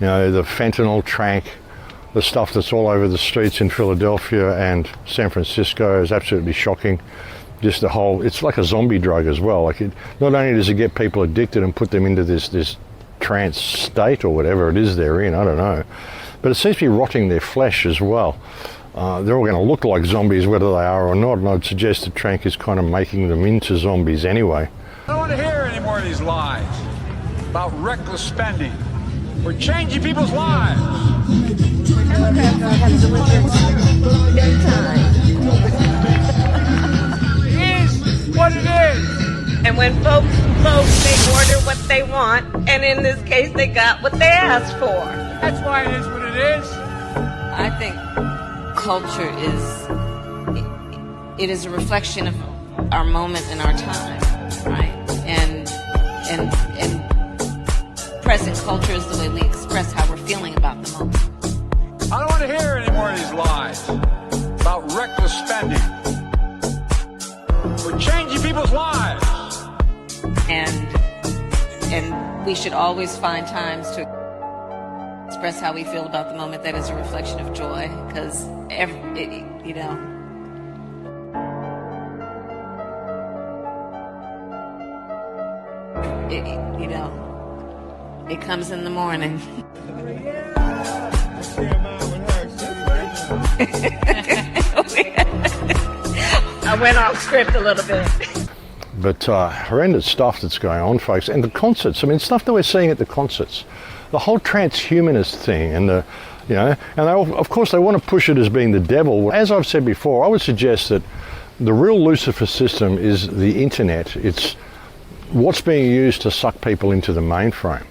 You know, the fentanyl trank, the stuff that's all over the streets in Philadelphia and San Francisco is absolutely shocking. Just the whole, it's like a zombie drug as well. Like, it, not only does it get people addicted and put them into this trance state or whatever it is they're in, I don't know, but it seems to be rotting their flesh as well. They're all going to look like zombies whether they are or not, and I'd suggest the trank is kind of making them into zombies anyway. I don't want to hear any more of these lies about reckless spending. We're changing people's lives. It is what it is. And when folks vote, they order what they want, and in this case, they got what they asked for. That's why it is what it is. I think culture it is a reflection of our moment in our time, right? And present culture is the way we express how we're feeling about the moment. I don't want to hear any more of these lies about reckless spending. We're changing people's lives. And we should always find times to express how we feel about the moment that is a reflection of joy, because you know, it comes in the morning. I went off script a little bit. But horrendous stuff that's going on, folks. And the concerts, I mean, stuff that we're seeing at the concerts. The whole transhumanist thing and the, you know, and they all, of course they want to push it as being the devil. As I've said before, I would suggest that the real Lucifer system is the internet. It's what's being used to suck people into the mainframe.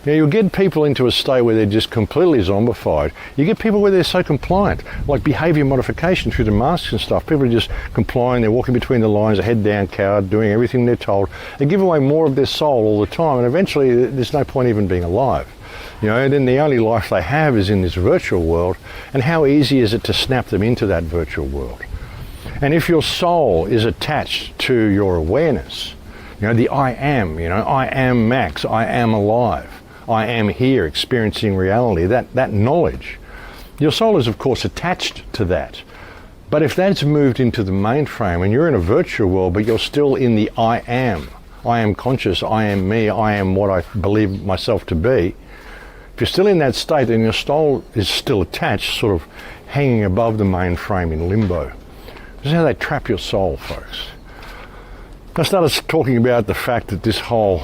Now, you'll get people into a state where they're just completely zombified. You get people where they're so compliant, like behaviour modification through the masks and stuff. People are just complying, they're walking between the lines, a head down coward, doing everything they're told. They give away more of their soul all the time, and eventually there's no point even being alive. You know, and then the only life they have is in this virtual world, and how easy is it to snap them into that virtual world? And if your soul is attached to your awareness, you know, the I am, you know, I am Max, I am alive. I am here experiencing reality, that knowledge. Your soul is, of course, attached to that. But if that's moved into the mainframe and you're in a virtual world, but you're still in the I am conscious, I am me, I am what I believe myself to be, if you're still in that state and your soul is still attached, sort of hanging above the mainframe in limbo, this is how they trap your soul, folks. I started talking about the fact that this whole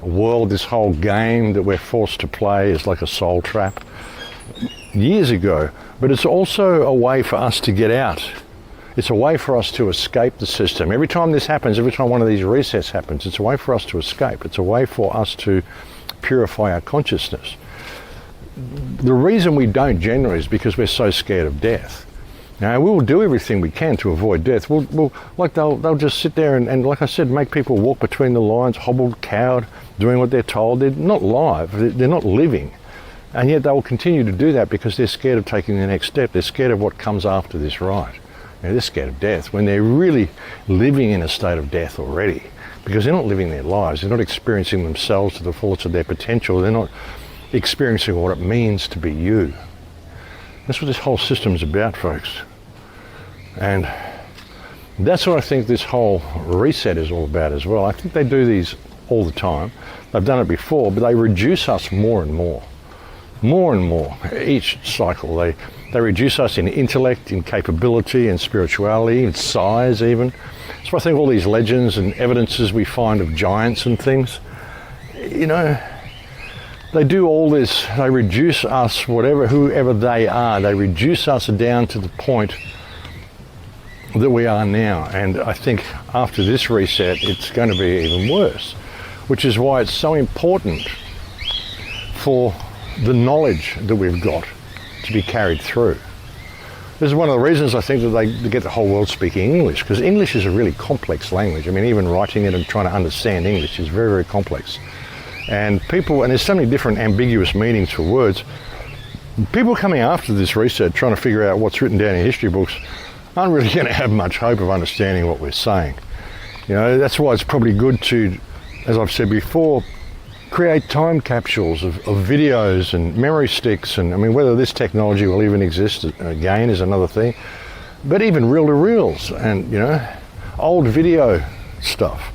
world, this whole game that we're forced to play is like a soul trap years ago, but it's also a way for us to get out. It's a way for us to escape the system. Every time this happens, every time one of these resets happens, it's a way for us to escape. It's a way for us to purify our consciousness. the reason we don't generally is because we're so scared of death. Now, we will do everything we can to avoid death. They'll just sit there and, like I said, make people walk between the lines, hobbled, cowed, doing what they're told. They're not live, they're not living. And yet they will continue to do that because they're scared of taking the next step. They're scared of what comes after this rite. They're scared of death when they're really living in a state of death already, because they're not living their lives. They're not experiencing themselves to the fullest of their potential. They're not experiencing what it means to be you. That's what this whole system is about, folks. And that's what I think this whole reset is all about as well. I think they do these all the time. They've done it before, but they reduce us more and more. More and more. Each cycle, they reduce us in intellect, in capability, in spirituality, in size even. So I think all these legends and evidences we find of giants and things, you know, they do all this. They reduce us, whoever they are, they reduce us down to the point that we are now. And I think after this reset, it's going to be even worse, which is why it's so important for the knowledge that we've got to be carried through. This is one of the reasons I think that they get the whole world speaking English, because English is a really complex language. I mean, even writing it and trying to understand English is very, very complex. And there's so many different ambiguous meanings for words. People coming after this research, trying to figure out what's written down in history books, aren't really going to have much hope of understanding what we're saying. You know, that's why it's probably good to, as I've said before, create time capsules of videos and memory sticks. And I mean, whether this technology will even exist again is another thing. But even reel-to-reels and, you know, old video stuff.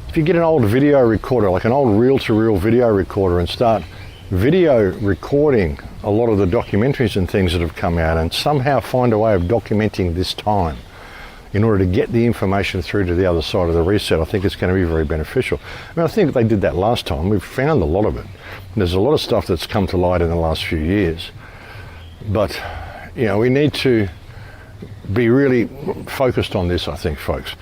If you get an old video recorder, like an old reel-to-reel video recorder, and start video recording a lot of the documentaries and things that have come out, and somehow find a way of documenting this time in order to get the information through to the other side of the reset, I think it's going to be very beneficial. I mean, I think they did that last time. We've found a lot of it. There's a lot of stuff that's come to light in the last few years. But, you know, we need to be really focused on this, I think, folks.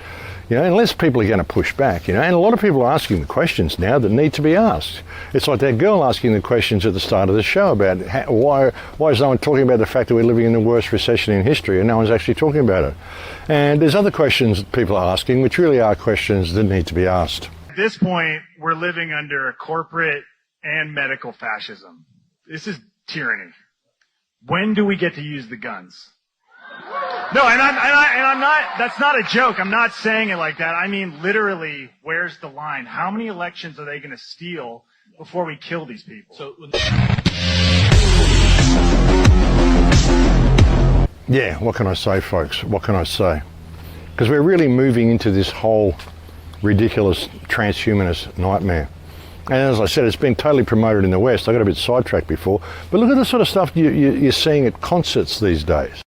You know, unless people are going to push back, you know, and a lot of people are asking the questions now that need to be asked. It's like that girl asking the questions at the start of the show about why is no one talking about the fact that we're living in the worst recession in history, and no one's actually talking about it. And there's other questions that people are asking, which really are questions that need to be asked. At this point, we're living under corporate and medical fascism. This is tyranny. When do we get to use the guns? No, and I'm not, that's not a joke. I'm not saying it like that. I mean, literally, where's the line? How many elections are they going to steal before we kill these people? Yeah, what can I say, folks? What can I say? Because we're really moving into this whole ridiculous transhumanist nightmare. And as I said, it's been totally promoted in the West. I got a bit sidetracked before. But look at the sort of stuff you're seeing at concerts these days.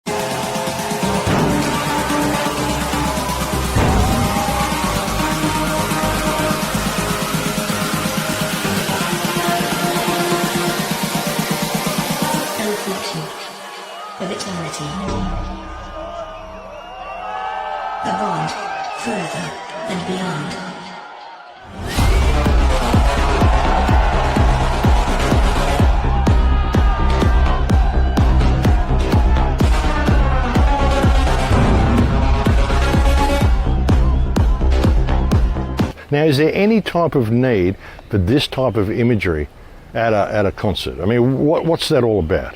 Of eternity. A bond further and beyond. Now, is there any type of need for this type of imagery at a concert? I mean, what's that all about?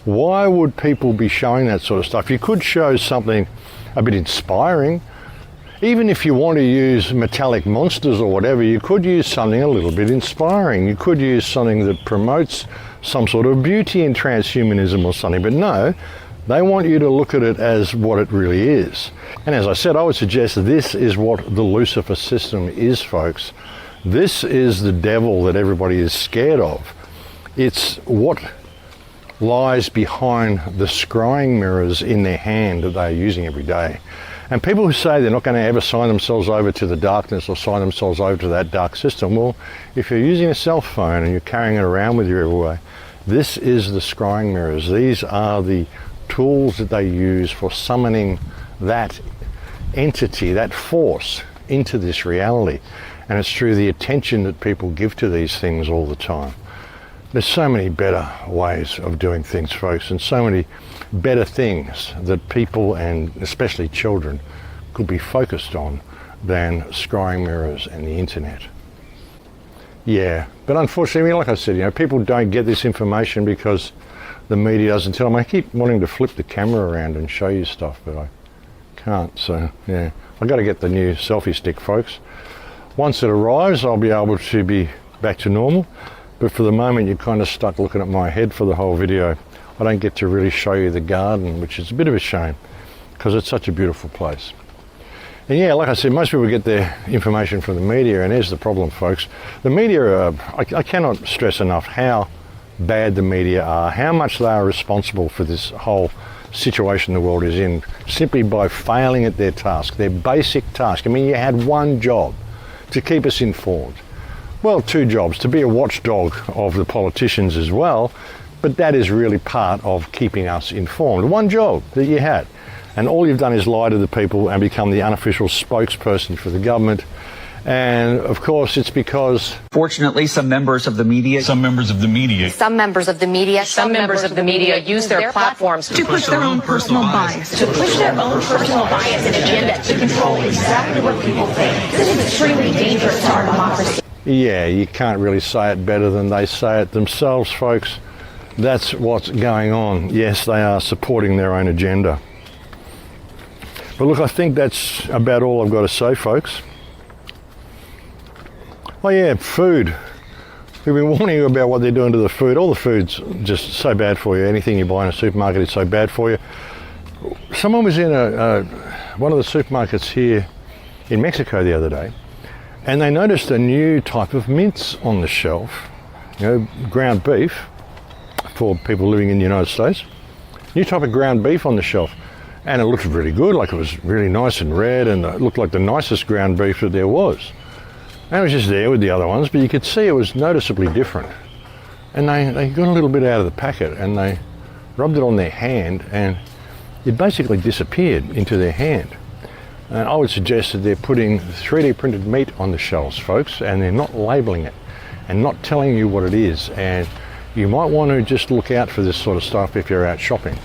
Why would people be showing that sort of stuff? You could show something a bit inspiring. Even if you want to use metallic monsters or whatever, you could use something a little bit inspiring. You could use something that promotes some sort of beauty in transhumanism or something. But no, they want you to look at it as what it really is. And as I said, I would suggest this is what the Lucifer system is, folks. This is the devil that everybody is scared of. It's what lies behind the scrying mirrors in their hand that they're using every day. And people who say they're not going to ever sign themselves over to the darkness or sign themselves over to that dark system, well, if you're using a cell phone and you're carrying it around with you everywhere, this is the scrying mirrors. These are the tools that they use for summoning that entity, that force, into this reality. And it's through the attention that people give to these things all the time. There's so many better ways of doing things, folks, and so many better things that people, and especially children, could be focused on than scrying mirrors and the internet. Yeah, but unfortunately, like I said, people don't get this information because the media doesn't tell them. I keep wanting to flip the camera around and show you stuff, but I can't, so yeah. I've got to get the new selfie stick, folks. Once it arrives, I'll be able to be back to normal, but for the moment you're kind of stuck looking at my head for the whole video. I don't get to really show you the garden, which is a bit of a shame because it's such a beautiful place. And yeah, like I said, most people get their information from the media, and here's the problem, folks. The media, I cannot stress enough how bad the media are, how much they are responsible for this whole situation the world is in, simply by failing at their task, their basic task. I mean, you had one job, to keep us informed. Well, two jobs, to be a watchdog of the politicians as well, but that is really part of keeping us informed. One job that you had. And all you've done is lie to the people and become the unofficial spokesperson for the government. And of course, it's because... Fortunately, some members of the media use their platforms to push their own personal bias. To push their own personal bias and agenda to control exactly what people think. This is extremely dangerous to our democracy. Yeah, you can't really say it better than they say it themselves, folks. That's what's going on. Yes, they are supporting their own agenda. But look, I think that's about all I've got to say, folks. Oh yeah, food. We've been warning you about what they're doing to the food. All the food's just so bad for you. Anything you buy in a supermarket is so bad for you. Someone was in one of the supermarkets here in Mexico the other day, and they noticed a new type of mince on the shelf. Ground beef for people living in the United States. New type of ground beef on the shelf. And it looked really good, like it was really nice and red, and it looked like the nicest ground beef that there was. And it was just there with the other ones, but you could see it was noticeably different. And they got a little bit out of the packet and they rubbed it on their hand, and it basically disappeared into their hand. And I would suggest that they're putting 3D printed meat on the shelves, folks, and they're not labeling it and not telling you what it is. And you might want to just look out for this sort of stuff if you're out shopping.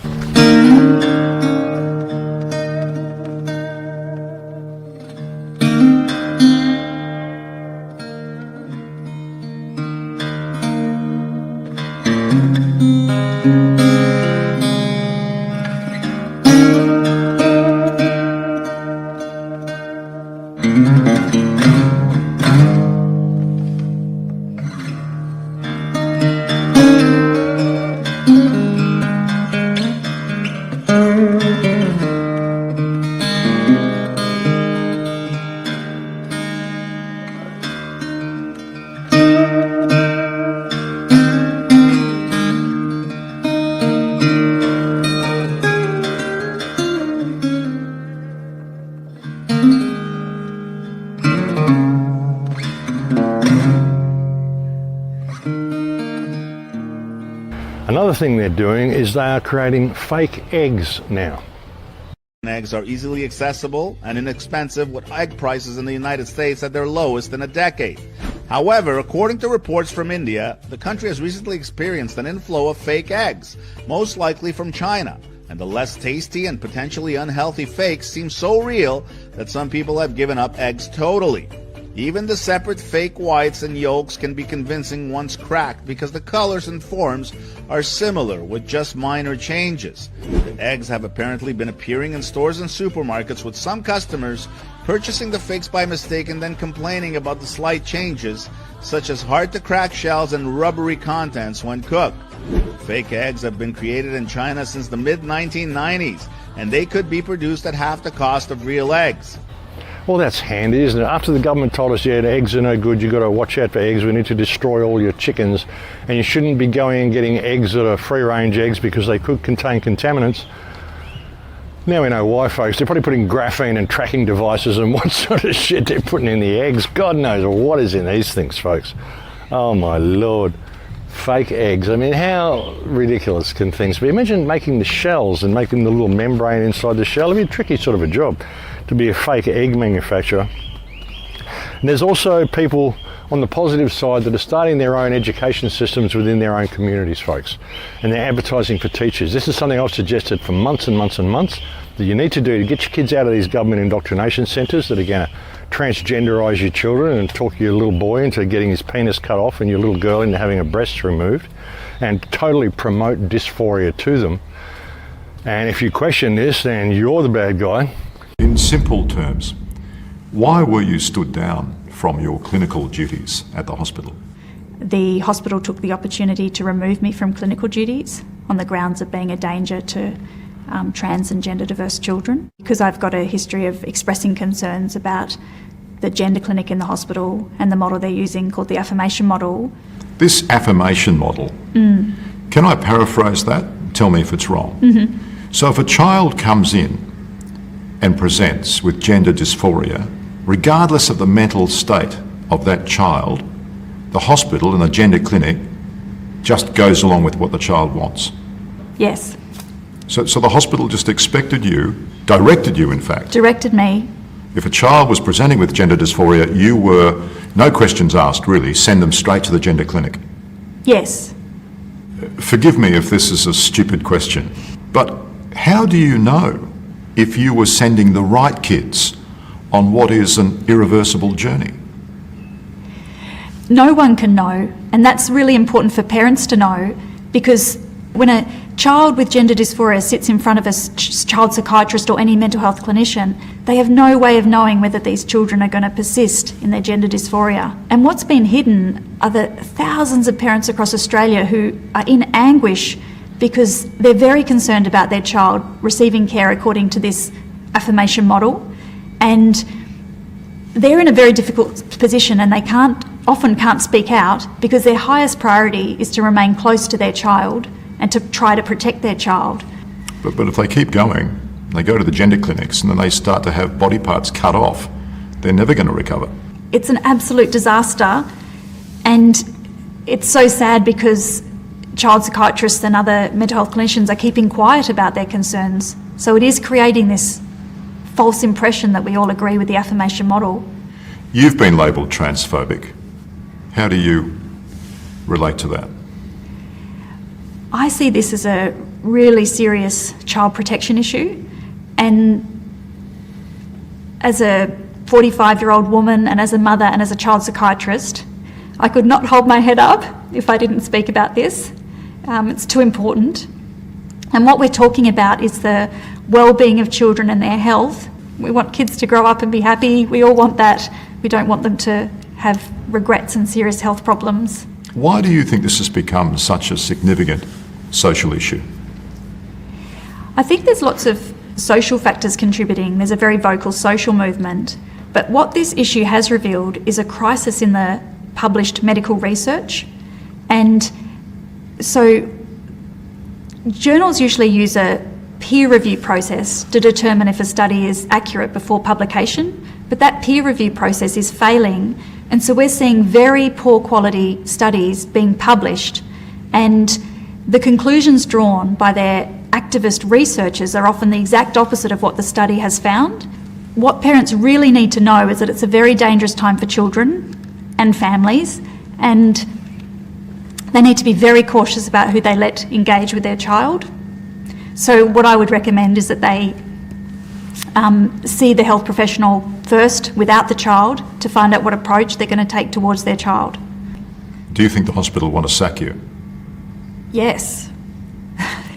Another thing they're doing is they are creating fake eggs now. Eggs are easily accessible and inexpensive, with egg prices in the United States at their lowest in a decade. However, according to reports from India, the country has recently experienced an inflow of fake eggs, most likely from China. And the less tasty and potentially unhealthy fakes seem so real that some people have given up eggs totally. Even the separate fake whites and yolks can be convincing once cracked because the colors and forms are similar with just minor changes. Eggs have apparently been appearing in stores and supermarkets, with some customers purchasing the fakes by mistake and then complaining about the slight changes, such as hard-to-crack shells and rubbery contents when cooked. Fake eggs have been created in China since the mid-1990s, and they could be produced at half the cost of real eggs. Well, that's handy, isn't it? After the government told us, yeah, the eggs are no good, you've got to watch out for eggs, we need to destroy all your chickens, and you shouldn't be going and getting eggs that are free-range eggs because they could contain contaminants. Now we know why, folks. They're probably putting graphene and tracking devices and what sort of shit they're putting in the eggs. God knows what is in these things, folks. Oh, my Lord. Fake eggs. I mean, how ridiculous can things be? Imagine making the shells and making the little membrane inside the shell. It'd be a tricky sort of a job to be a fake egg manufacturer. And there's also people on the positive side that are starting their own education systems within their own communities, folks. And they're advertising for teachers. This is something I've suggested for months and months and months that you need to do to get your kids out of these government indoctrination centres that are going to transgenderise your children and talk your little boy into getting his penis cut off and your little girl into having her breasts removed and totally promote dysphoria to them. And if you question this, then you're the bad guy. In simple terms, why were you stood down from your clinical duties at the hospital? The hospital took the opportunity to remove me from clinical duties on the grounds of being a danger to trans and gender diverse children. Because I've got a history of expressing concerns about the gender clinic in the hospital and the model they're using called the affirmation model. This affirmation model, can I paraphrase that? Tell me if it's wrong. Mm-hmm. So if a child comes in and presents with gender dysphoria, regardless of the mental state of that child, the hospital and the gender clinic just goes along with what the child wants. Yes. So the hospital just expected you, directed you in fact. Directed me. If a child was presenting with gender dysphoria, you were, no questions asked really, send them straight to the gender clinic. Yes. Forgive me if this is a stupid question, but how do you know if you were sending the right kids on what is an irreversible journey? No one can know, and that's really important for parents to know, because when a child with gender dysphoria sits in front of a child psychiatrist or any mental health clinician, they have no way of knowing whether these children are going to persist in their gender dysphoria. And what's been hidden are the thousands of parents across Australia who are in anguish because they're very concerned about their child receiving care according to this affirmation model, and they're in a very difficult position, and they often can't speak out because their highest priority is to remain close to their child and to try to protect their child. But if they keep going, they go to the gender clinics and then they start to have body parts cut off, they're never going to recover. It's an absolute disaster, and it's so sad because child psychiatrists and other mental health clinicians are keeping quiet about their concerns. So it is creating this false impression that we all agree with the affirmation model. You've been labelled transphobic. How do you relate to that? I see this as a really serious child protection issue, and as a 45-year-old woman and as a mother and as a child psychiatrist, I could not hold my head up if I didn't speak about this. It's too important. And what we're talking about is the well-being of children and their health. We want kids to grow up and be happy. We all want that. We don't want them to have regrets and serious health problems. Why do you think this has become such a significant social issue? I think there's lots of social factors contributing. There's a very vocal social movement. But what this issue has revealed is a crisis in the published medical research. And so journals usually use a peer review process to determine if a study is accurate before publication, but that peer review process is failing. And so we're seeing very poor quality studies being published, and the conclusions drawn by their activist researchers are often the exact opposite of what the study has found. What parents really need to know is that it's a very dangerous time for children and families, and they need to be very cautious about who they let engage with their child. So what I would recommend is that they see the health professional first without the child to find out what approach they're going to take towards their child. Do you think the hospital want to sack you? Yes.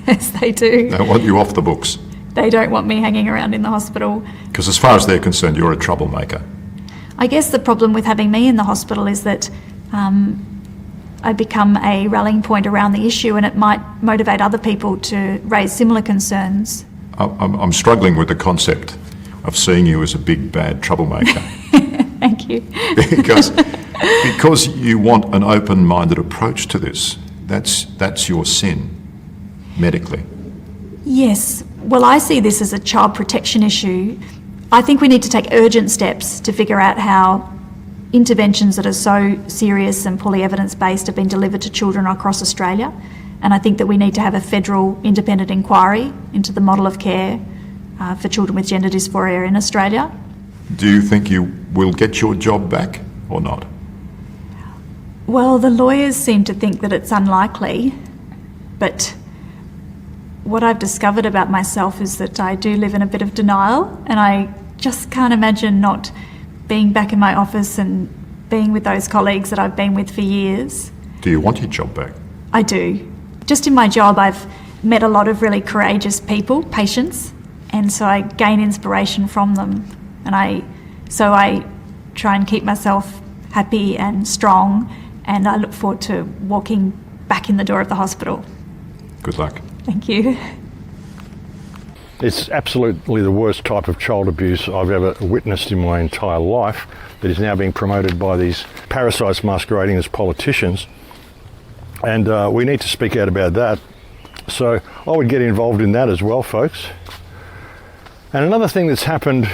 Yes, they do. They want you off the books? They don't want me hanging around in the hospital. Because as far as they're concerned, you're a troublemaker. I guess the problem with having me in the hospital is that I become a rallying point around the issue, and it might motivate other people to raise similar concerns. I'm struggling with the concept of seeing you as a big bad troublemaker. Thank you. because you want an open-minded approach to this. That's your sin, medically. Yes. Well, I see this as a child protection issue. I think we need to take urgent steps to figure out how interventions that are so serious and poorly evidence-based have been delivered to children across Australia. And I think that we need to have a federal independent inquiry into the model of care for children with gender dysphoria in Australia. Do you think you will get your job back or not? Well, the lawyers seem to think that it's unlikely, but what I've discovered about myself is that I do live in a bit of denial, and I just can't imagine not being back in my office and being with those colleagues that I've been with for years. Do you want your job back? I do. Just in my job, I've met a lot of really courageous people, patients, and so I gain inspiration from them. And I try and keep myself happy and strong, and I look forward to walking back in the door of the hospital. Good luck. Thank you. It's absolutely the worst type of child abuse I've ever witnessed in my entire life that is now being promoted by these parasites masquerading as politicians. And we need to speak out about that. So I would get involved in that as well, folks. And another thing that's happened,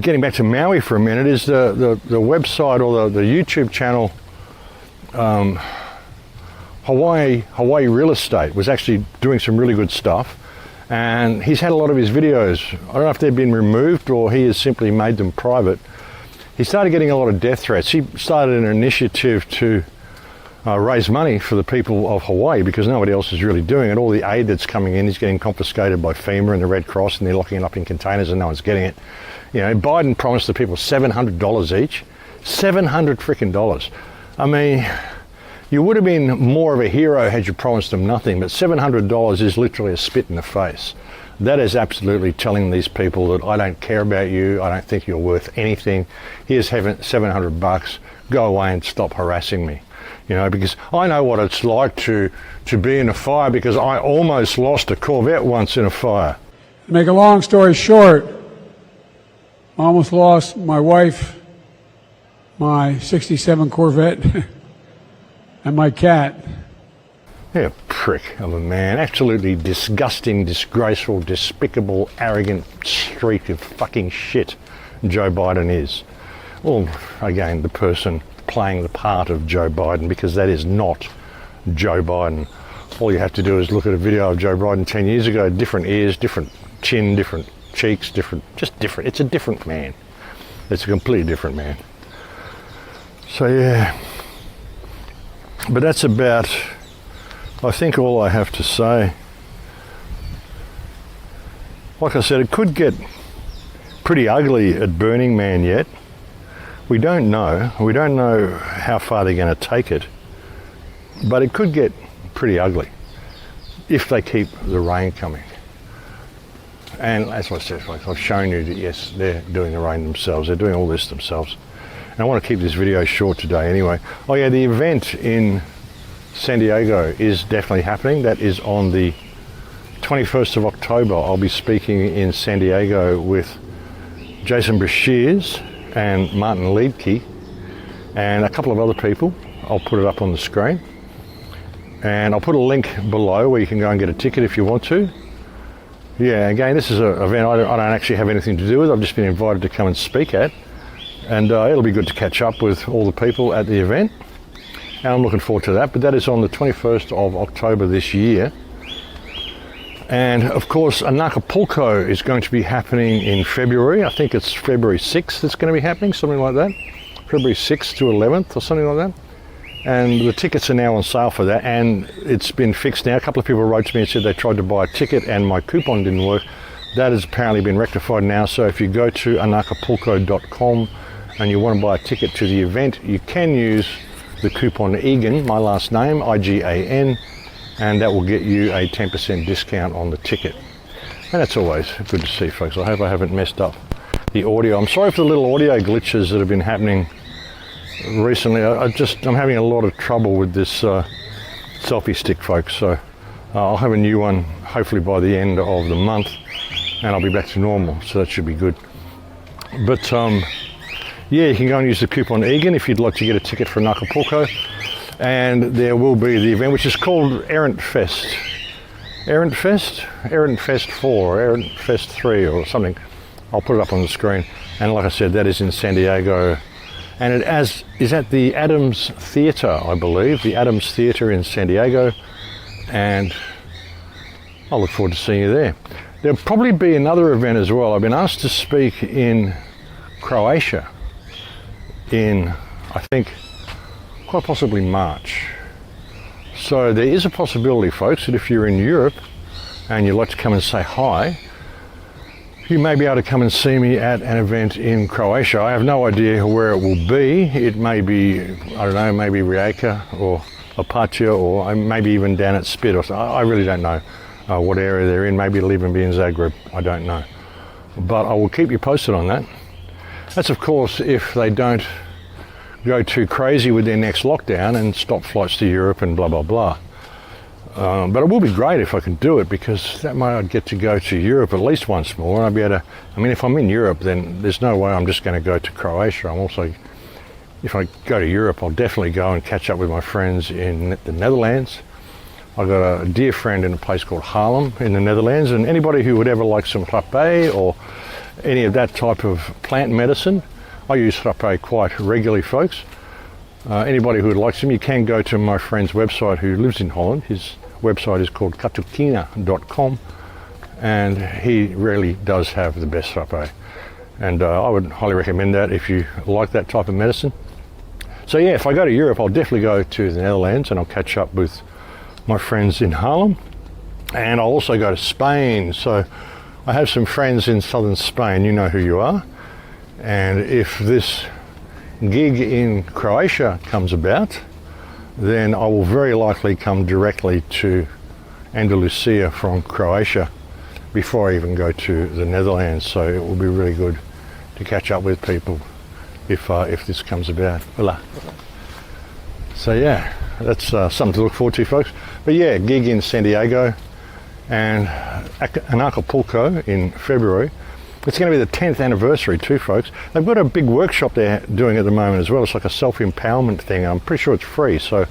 getting back to Maui for a minute, is the website or the YouTube channel Hawaii Real Estate was actually doing some really good stuff. And he's had a lot of his videos, I don't know if they've been removed or he has simply made them private. He started getting a lot of death threats. He started an initiative to raise money for the people of Hawaii because nobody else is really doing it. All the aid that's coming in is getting confiscated by FEMA and the Red Cross, and they're locking it up in containers and no one's getting it. You know, Biden promised the people $700 each. $700 freaking dollars. I mean, you would have been more of a hero had you promised them nothing, but $700 is literally a spit in the face. That is absolutely telling these people that I don't care about you, I don't think you're worth anything. Here's $700, go away and stop harassing me. You know, because I know what it's like to be in a fire because I almost lost a Corvette once in a fire. To make a long story short, I almost lost my wife, my 67 Corvette, and my cat. Yeah, prick of a man. Absolutely disgusting, disgraceful, despicable, arrogant streak of fucking shit Joe Biden is. Well, again, the person playing the part of Joe Biden, because that is not Joe Biden. All you have to do is look at a video of Joe Biden 10 years ago, different ears, different chin, different cheeks, just different. It's a different man. It's a completely different man. So yeah, but that's about, I think, all I have to say. Like I said, it could get pretty ugly at Burning Man yet. We don't know. We don't know how far they're going to take it. But it could get pretty ugly if they keep the rain coming. And as I said, I've shown you that yes, they're doing the rain themselves. They're doing all this themselves. And I want to keep this video short today anyway. Oh yeah, the event in San Diego is definitely happening. That is on the 21st of October. I'll be speaking in San Diego with Jason Brashears and Martin Liedtke and a couple of other people. I'll put it up on the screen. And I'll put a link below where you can go and get a ticket if you want to. Yeah, again, this is an event I don't actually have anything to do with. I've just been invited to come and speak at. And it'll be good to catch up with all the people at the event. And I'm looking forward to that. But that is on the 21st of October this year. And of course, Acapulco is going to be happening in February. I think it's February 6th it's going to be happening, something like that. February 6th to 11th or something like that. And the tickets are now on sale for that, and it's been fixed now. A couple of people wrote to me and said they tried to buy a ticket and my coupon didn't work. That has apparently been rectified now, so if you go to anacapulco.com and you want to buy a ticket to the event, you can use the coupon igan, my last name, I-G-A-N, and that will get you a 10% discount on the ticket. And that's always good to see, folks. I hope I haven't messed up the audio. I'm sorry for the little audio glitches that have been happening recently. I'm having a lot of trouble with this selfie stick, folks, so I'll have a new one hopefully by the end of the month and I'll be back to normal, so that should be good. But yeah, you can go and use the coupon EGAN if you'd like to get a ticket for Acapulco, and there will be the event which is called Errant Fest. Errant Fest 4, Errant Fest 3 or something. I'll put it up on the screen, and like I said, that is in San Diego. And it is at the Adams Theatre, I believe, the Adams Theatre in San Diego, and I look forward to seeing you there. There'll probably be another event as well. I've been asked to speak in Croatia in, I think, quite possibly March. So there is a possibility, folks, that if you're in Europe and you'd like to come and say hi, you may be able to come and see me at an event in Croatia. I have no idea where it will be. It may be, I don't know, maybe Rijeka or Opatija, or maybe even down at Split. Or so. I really don't know what area they're in. Maybe it'll even be in Zagreb. I don't know. But I will keep you posted on that. That's, of course, if they don't go too crazy with their next lockdown and stop flights to Europe and blah, blah, blah. But it will be great if I can do it, because that way I'd get to go to Europe at least once more. And I'd be able to, I mean, if I'm in Europe, then there's no way I'm just going to go to Croatia. I'm also, if I go to Europe, I'll definitely go and catch up with my friends in the Netherlands. I've got a dear friend in a place called Haarlem in the Netherlands, and anybody who would ever like some rapé or any of that type of plant medicine, I use rapé quite regularly, folks. Anybody who would like some, you can go to my friend's website who lives in Holland. His website is called katukina.com, and he really does have the best rapé. And I would highly recommend that if you like that type of medicine. So yeah, if I go to Europe, I'll definitely go to the Netherlands and I'll catch up with my friends in Haarlem. And I'll also go to Spain. So I have some friends in southern Spain, you know who you are. And if this gig in Croatia comes about, then I will very likely come directly to Andalusia from Croatia before I even go to the Netherlands. So it will be really good to catch up with people if this comes about. Voila. So yeah, that's something to look forward to, folks. But yeah, gig in San Diego and in Acapulco in February. It's going to be the 10th anniversary too, folks. They've got a big workshop they're doing at the moment as well. It's like a self-empowerment thing. I'm pretty sure it's free, so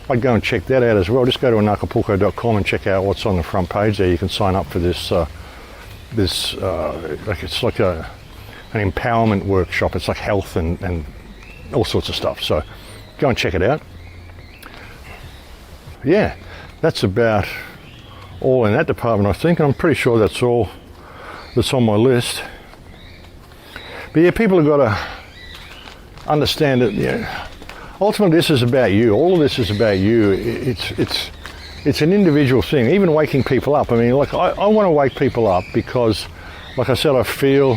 I'd go and check that out as well. Just go to anacapulco.com and check out what's on the front page there. You can sign up for this, like it's like an empowerment workshop. It's like health and all sorts of stuff. So go and check it out. Yeah, that's about all in that department, I think. And I'm pretty sure that's all that's on my list. But yeah, people have got to understand that, you know, ultimately this is about you. All of this is about you. It's an individual thing. Even waking people up. I mean, like I want to wake people up because, like I said, I feel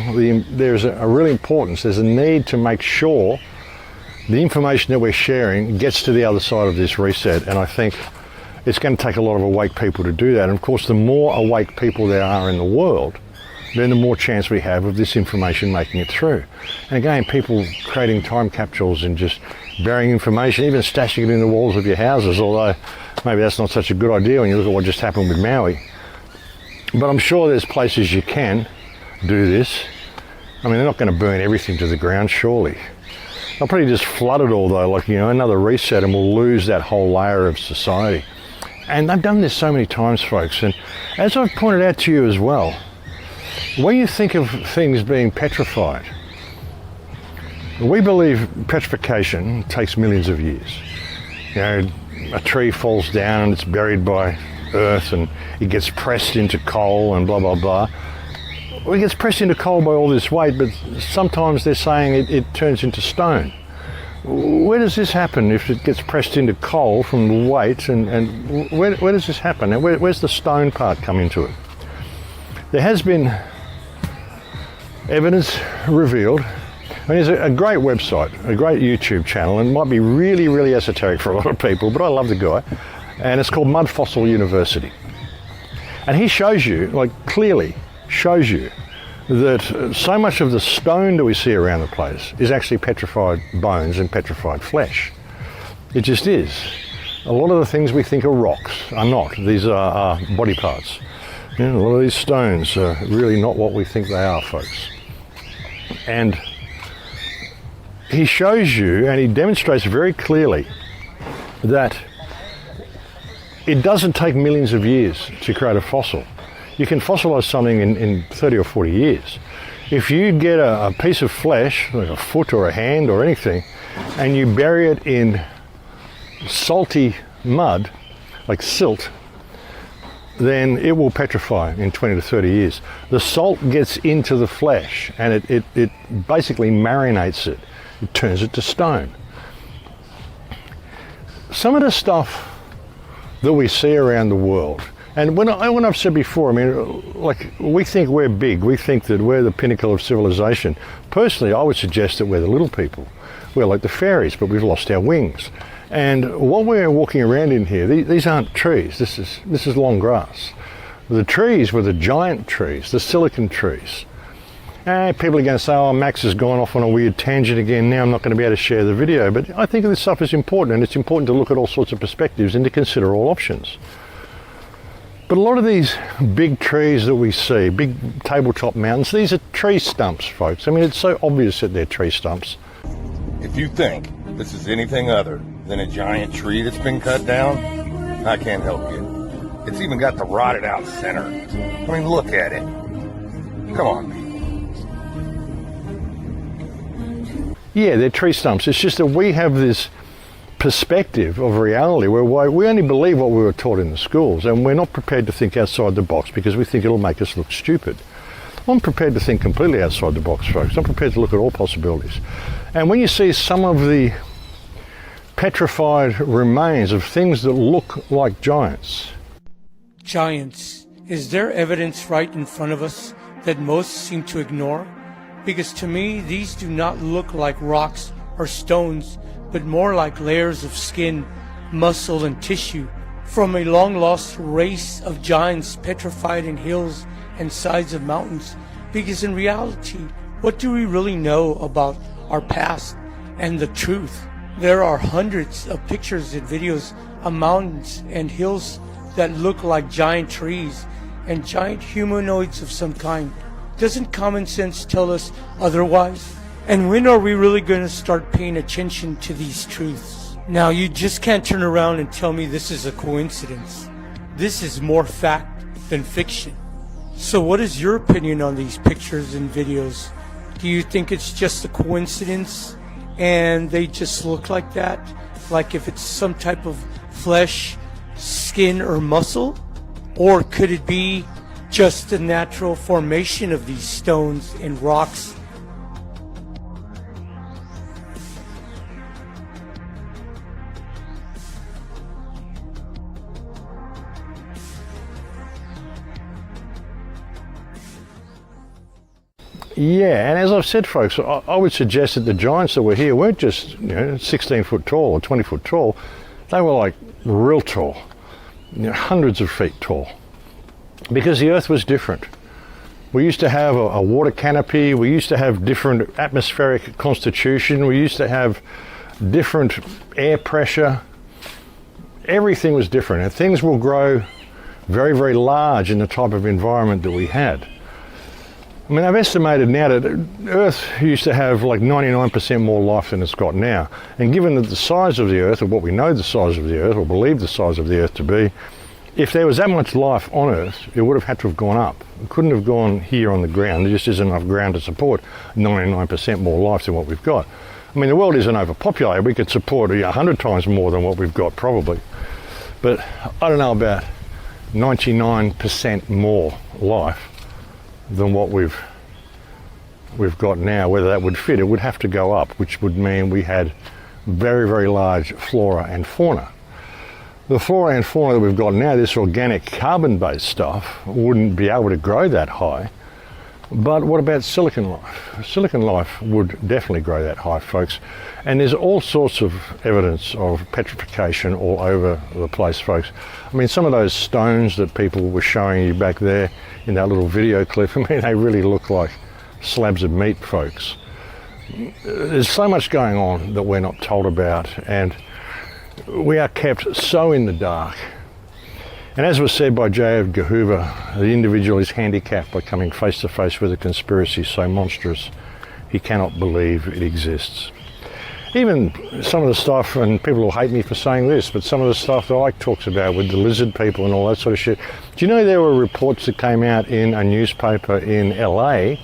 there's a real importance. There's a need to make sure the information that we're sharing gets to the other side of this reset. And I think it's going to take a lot of awake people to do that. And of course, the more awake people there are in the world, then the more chance we have of this information making it through. And again, people creating time capsules and just burying information, even stashing it in the walls of your houses, although maybe that's not such a good idea when you look at what just happened with Maui. But I'm sure there's places you can do this. I mean, they're not going to burn everything to the ground, surely. They'll probably just flood it all though, like, you know, another reset, and we'll lose that whole layer of society. And they've done this so many times, folks. And as I've pointed out to you as well, when you think of things being petrified, we believe petrification takes millions of years. You know, a tree falls down and it's buried by earth and it gets pressed into coal and blah, blah, blah. Well, it gets pressed into coal by all this weight, but sometimes they're saying it turns into stone. Where does this happen if it gets pressed into coal from the weight, and where does this happen? And where's the stone part come into it? There has been evidence revealed. I mean, there's a great website, a great YouTube channel, and it might be really, really esoteric for a lot of people, but I love the guy, and it's called Mud Fossil University. And he shows you, like clearly shows you, that so much of the stone that we see around the place is actually petrified bones and petrified flesh. It just is. A lot of the things we think are rocks are not. These are body parts. You know, a lot of these stones are really not what we think they are, folks. And he shows you, and he demonstrates very clearly, that it doesn't take millions of years to create a fossil. You can fossilize something in 30 or 40 years. If you get a piece of flesh, like a foot or a hand or anything, and you bury it in salty mud, like silt, then it will petrify in 20 to 30 years. The salt gets into the flesh and it basically marinates it. It turns it to stone. some of the stuff that we see around the world, and when I've said before, I mean, like, we think we're big, we think that we're the pinnacle of civilization. Personally, I would suggest that we're the little people. We're like the fairies, but we've lost our wings. And what we're walking around in here, these aren't trees, this is long grass. The trees were the giant trees, the silicon trees. And people are going to say, oh, Max has gone off on a weird tangent again, now I'm not going to be able to share the video. But I think this stuff is important, and it's important to look at all sorts of perspectives and to consider all options. But a lot of these big trees that we see, big tabletop mountains, these are tree stumps, folks. I mean, it's so obvious that they're tree stumps. If you think this is anything other than a giant tree that's been cut down, I can't help you. It's even got the rotted out center. I mean, look at it. Come on, people. Yeah, they're tree stumps. It's just that we have this perspective of reality where we only believe what we were taught in the schools, and we're not prepared to think outside the box because we think it'll make us look stupid. I'm prepared to think completely outside the box, folks. I'm prepared to look at all possibilities. And when you see some of the petrified remains of things that look like giants. Giants. Is there evidence right in front of us that most seem to ignore? Because to me, these do not look like rocks or stones, but more like layers of skin, muscle, and tissue from a long-lost race of giants petrified in hills and sides of mountains. Because in reality, what do we really know about our past and the truth? There are hundreds of pictures and videos of mountains and hills that look like giant trees and giant humanoids of some kind. Doesn't common sense tell us otherwise? And when are we really going to start paying attention to these truths? Now, you just can't turn around and tell me this is a coincidence. This is more fact than fiction. So what is your opinion on these pictures and videos? Do you think it's just a coincidence and they just look like that? Like if it's some type of flesh, skin, or muscle? Or could it be just the natural formation of these stones and rocks? Yeah, and as I've said, folks, I would suggest that the giants that were here weren't just 16 foot tall or 20 foot tall. They were like real tall, hundreds of feet tall, because the earth was different. We used to have a water canopy, we used to have different atmospheric constitution, we used to have different air pressure. Everything was different, and things will grow very, very large in the type of environment that we had. I mean, I've estimated now that Earth used to have like 99% more life than it's got now. And given that the size of the Earth, or what we know the size of the Earth, or believe the size of the Earth to be, if there was that much life on Earth, it would have had to have gone up. It couldn't have gone here on the ground. There just isn't enough ground to support 99% more life than what we've got. I mean, the world isn't overpopulated. We could support 100 times more than what we've got, probably. But I don't know about 99% more life than what we've got now, whether that would fit. It would have to go up, which would mean we had very, very large flora and fauna. The flora and fauna that we've got now, this organic carbon-based stuff, wouldn't be able to grow that high. But what about silicon life? Silicon life would definitely grow that high, folks. And there's all sorts of evidence of petrification all over the place, folks. I mean, some of those stones that people were showing you back there in that little video clip, I mean, they really look like slabs of meat, folks. There's so much going on that we're not told about, and we are kept so in the dark. And as was said by J. Edgar Hoover, the individual is handicapped by coming face to face with a conspiracy so monstrous he cannot believe it exists. Even some of the stuff, and people will hate me for saying this, but some of the stuff that Ike talks about with the lizard people and all that sort of shit. Do you know there were reports that came out in a newspaper in LA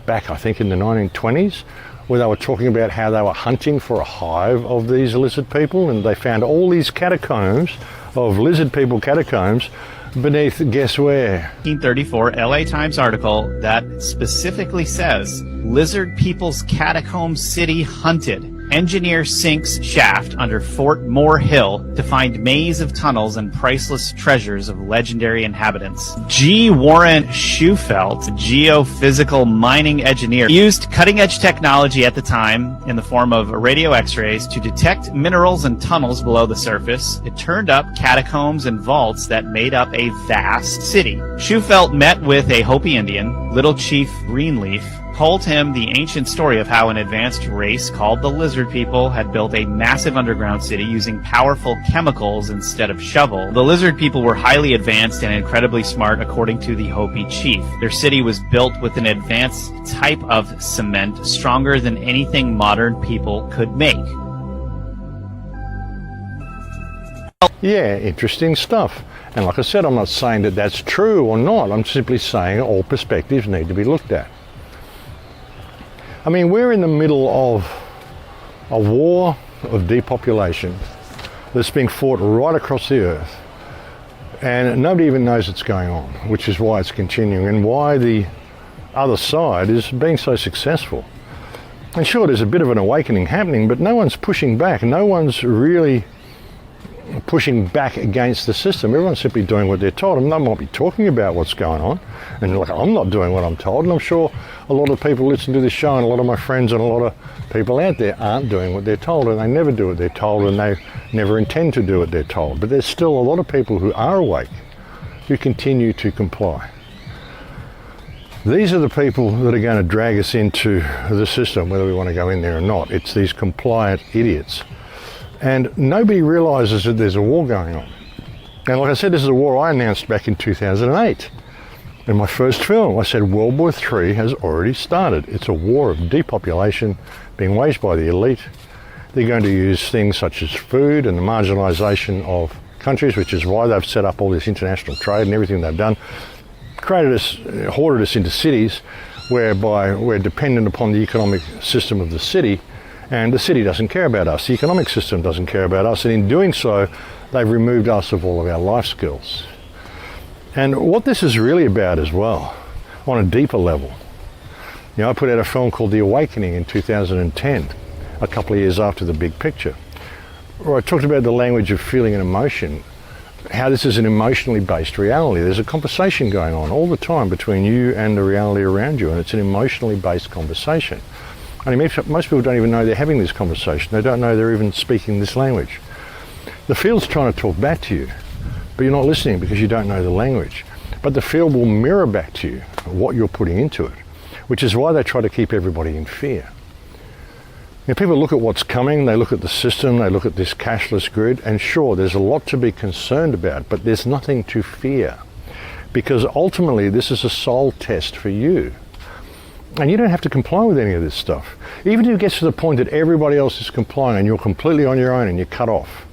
back, I think, in the 1920s, where they were talking about how they were hunting for a hive of these lizard people, and they found all these catacombs of lizard people catacombs beneath, guess where? 1934 LA Times article that specifically says lizard people's catacomb city hunted. engineer sinks shaft under Fort Moore Hill to find maze of tunnels and priceless treasures of legendary inhabitants. G. Warren Schufelt, geophysical mining engineer, used cutting-edge technology at the time in the form of radio x-rays to detect minerals and tunnels below the surface. It turned up catacombs and vaults that made up a vast city. Schufelt met with a Hopi Indian, Little Chief Greenleaf, told him the ancient story of how an advanced race called the Lizard People had built a massive underground city using powerful chemicals instead of shovel. The Lizard People were highly advanced and incredibly smart according to the Hopi chief. Their city was built with an advanced type of cement stronger than anything modern people could make. Yeah, interesting stuff. And like I said, I'm not saying that that's true or not. I'm simply saying all perspectives need to be looked at. I mean, we're in the middle of a war of depopulation that's being fought right across the earth. And nobody even knows it's going on, which is why it's continuing and why the other side is being so successful. And sure, there's a bit of an awakening happening, but no one's pushing back. No one's really pushing back against the system. Everyone's simply doing what they're told, and they might be talking about what's going on, and like, I'm not doing what I'm told, and I'm sure a lot of people listen to this show, and a lot of my friends and a lot of people out there aren't doing what they're told, and they never do what they're told, and they never intend to do what they're told. But there's still a lot of people who are awake, who continue to comply. These are the people that are going to drag us into the system, whether we want to go in there or not. It's these compliant idiots. And nobody realises that there's a war going on. And like I said, this is a war I announced back in 2008. In my first film, I said World War III has already started. It's a war of depopulation being waged by the elite. They're going to use things such as food and the marginalisation of countries, which is why they've set up all this international trade and everything they've done, hoarded us into cities whereby we're dependent upon the economic system of the city. And the city doesn't care about us. The economic system doesn't care about us. And in doing so, they've removed us of all of our life skills. And what this is really about as well, on a deeper level, you know, I put out a film called The Awakening in 2010, a couple of years after The Big Picture, where I talked about the language of feeling and emotion, how this is an emotionally based reality. There's a conversation going on all the time between you and the reality around you, and it's an emotionally based conversation. I mean, most people don't even know they're having this conversation. They don't know they're even speaking this language. The field's trying to talk back to you, but you're not listening because you don't know the language. But the field will mirror back to you what you're putting into it, which is why they try to keep everybody in fear. You know, people look at what's coming, they look at the system, they look at this cashless grid, and sure, there's a lot to be concerned about, but there's nothing to fear. Because ultimately, this is a soul test for you. And you don't have to comply with any of this stuff. Even if it gets to the point that everybody else is complying and you're completely on your own and you're cut off.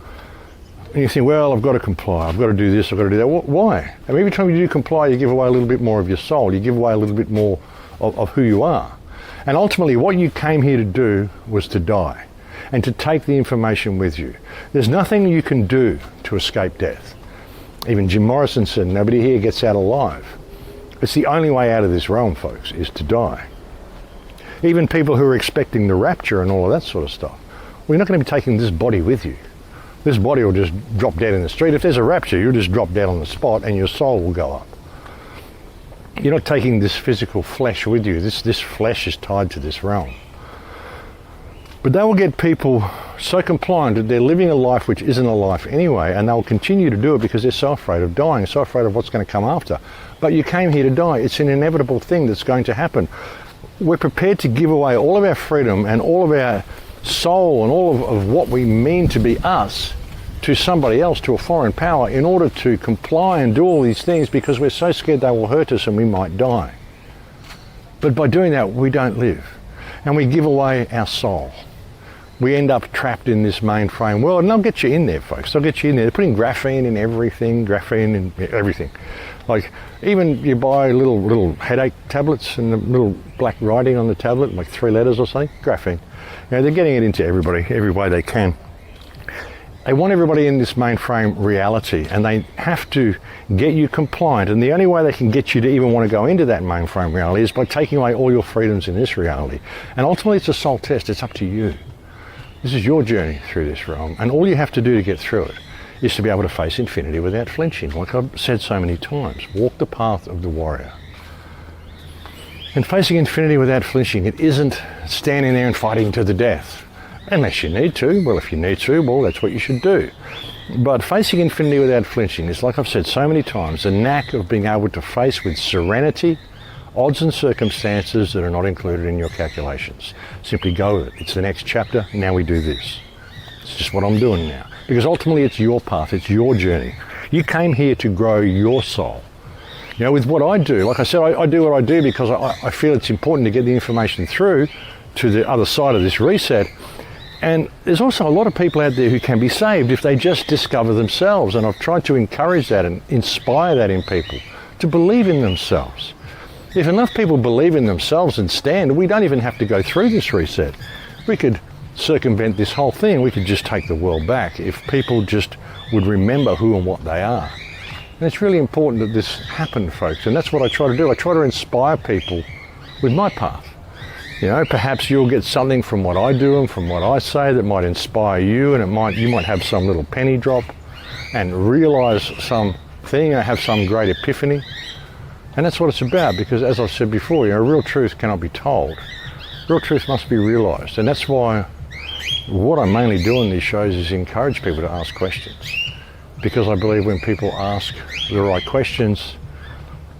And you think, well, I've got to comply, I've got to do this, I've got to do that. Why? I mean, every time you do comply, you give away a little bit more of your soul. You give away a little bit more of who you are. And ultimately, what you came here to do was to die and to take the information with you. There's nothing you can do to escape death. Even Jim Morrison said, nobody here gets out alive. It's the only way out of this realm, folks, is to die. Even people who are expecting the rapture and all of that sort of stuff. Well, you're not going to be taking this body with you. This body will just drop dead in the street. If there's a rapture, you'll just drop dead on the spot and your soul will go up. You're not taking this physical flesh with you. This flesh is tied to this realm. But they will get people so compliant that they're living a life which isn't a life anyway, and they'll continue to do it because they're so afraid of dying, so afraid of what's going to come after. But you came here to die. It's an inevitable thing that's going to happen. We're prepared to give away all of our freedom and all of our soul and all of what we mean to be us to somebody else, to a foreign power, in order to comply and do all these things because we're so scared they will hurt us and we might die. But by doing that, we don't live. And we give away our soul. We end up trapped in this mainframe world, and they'll get you in there, folks. They'll get you in there. They're putting graphene in everything, Like, even you buy little headache tablets and the little black writing on the tablet, like 3 letters or something, graphene. You know, they're getting it into everybody, every way they can. They want everybody in this mainframe reality, and they have to get you compliant. And the only way they can get you to even want to go into that mainframe reality is by taking away all your freedoms in this reality. And ultimately, it's a soul test. It's up to you. This is your journey through this realm, and all you have to do to get through it is to be able to face infinity without flinching. Like I've said so many times, walk the path of the warrior. And facing infinity without flinching, it isn't standing there and fighting to the death. Unless you need to. Well, if you need to, well, that's what you should do. But facing infinity without flinching is, like I've said so many times, the knack of being able to face with serenity odds and circumstances that are not included in your calculations. Simply go with it. It's the next chapter. Now we do this. It's just what I'm doing now. Because ultimately it's your path. It's your journey. You came here to grow your soul. You know, with what I do, like I said, I do what I do because I feel it's important to get the information through to the other side of this reset. And there's also a lot of people out there who can be saved if they just discover themselves. And I've tried to encourage that and inspire that in people, to believe in themselves. If enough people believe in themselves and stand, we don't even have to go through this reset. We could circumvent this whole thing. We could just take the world back if people just would remember who and what they are. And it's really important that this happen, folks. And that's what I try to do. I try to inspire people with my path. You know, perhaps you'll get something from what I do and from what I say that might inspire you, and you might have some little penny drop and realize something or have some great epiphany. And that's what it's about, because as I've said before, you know, real truth cannot be told. Real truth must be realized. And that's why what I mainly do in these shows is encourage people to ask questions. Because I believe when people ask the right questions,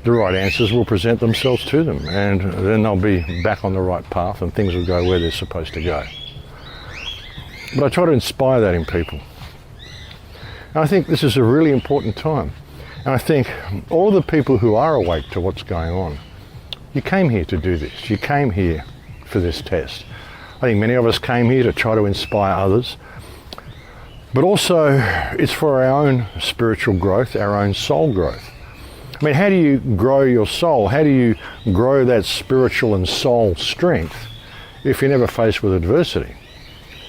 the right answers will present themselves to them, and then they'll be back on the right path and things will go where they're supposed to go. But I try to inspire that in people. And I think this is a really important time. And I think all the people who are awake to what's going on, you came here to do this. You came here for this test. I think many of us came here to try to inspire others, but also it's for our own spiritual growth, our own soul growth. I mean, how do you grow your soul? How do you grow that spiritual and soul strength if you're never faced with adversity?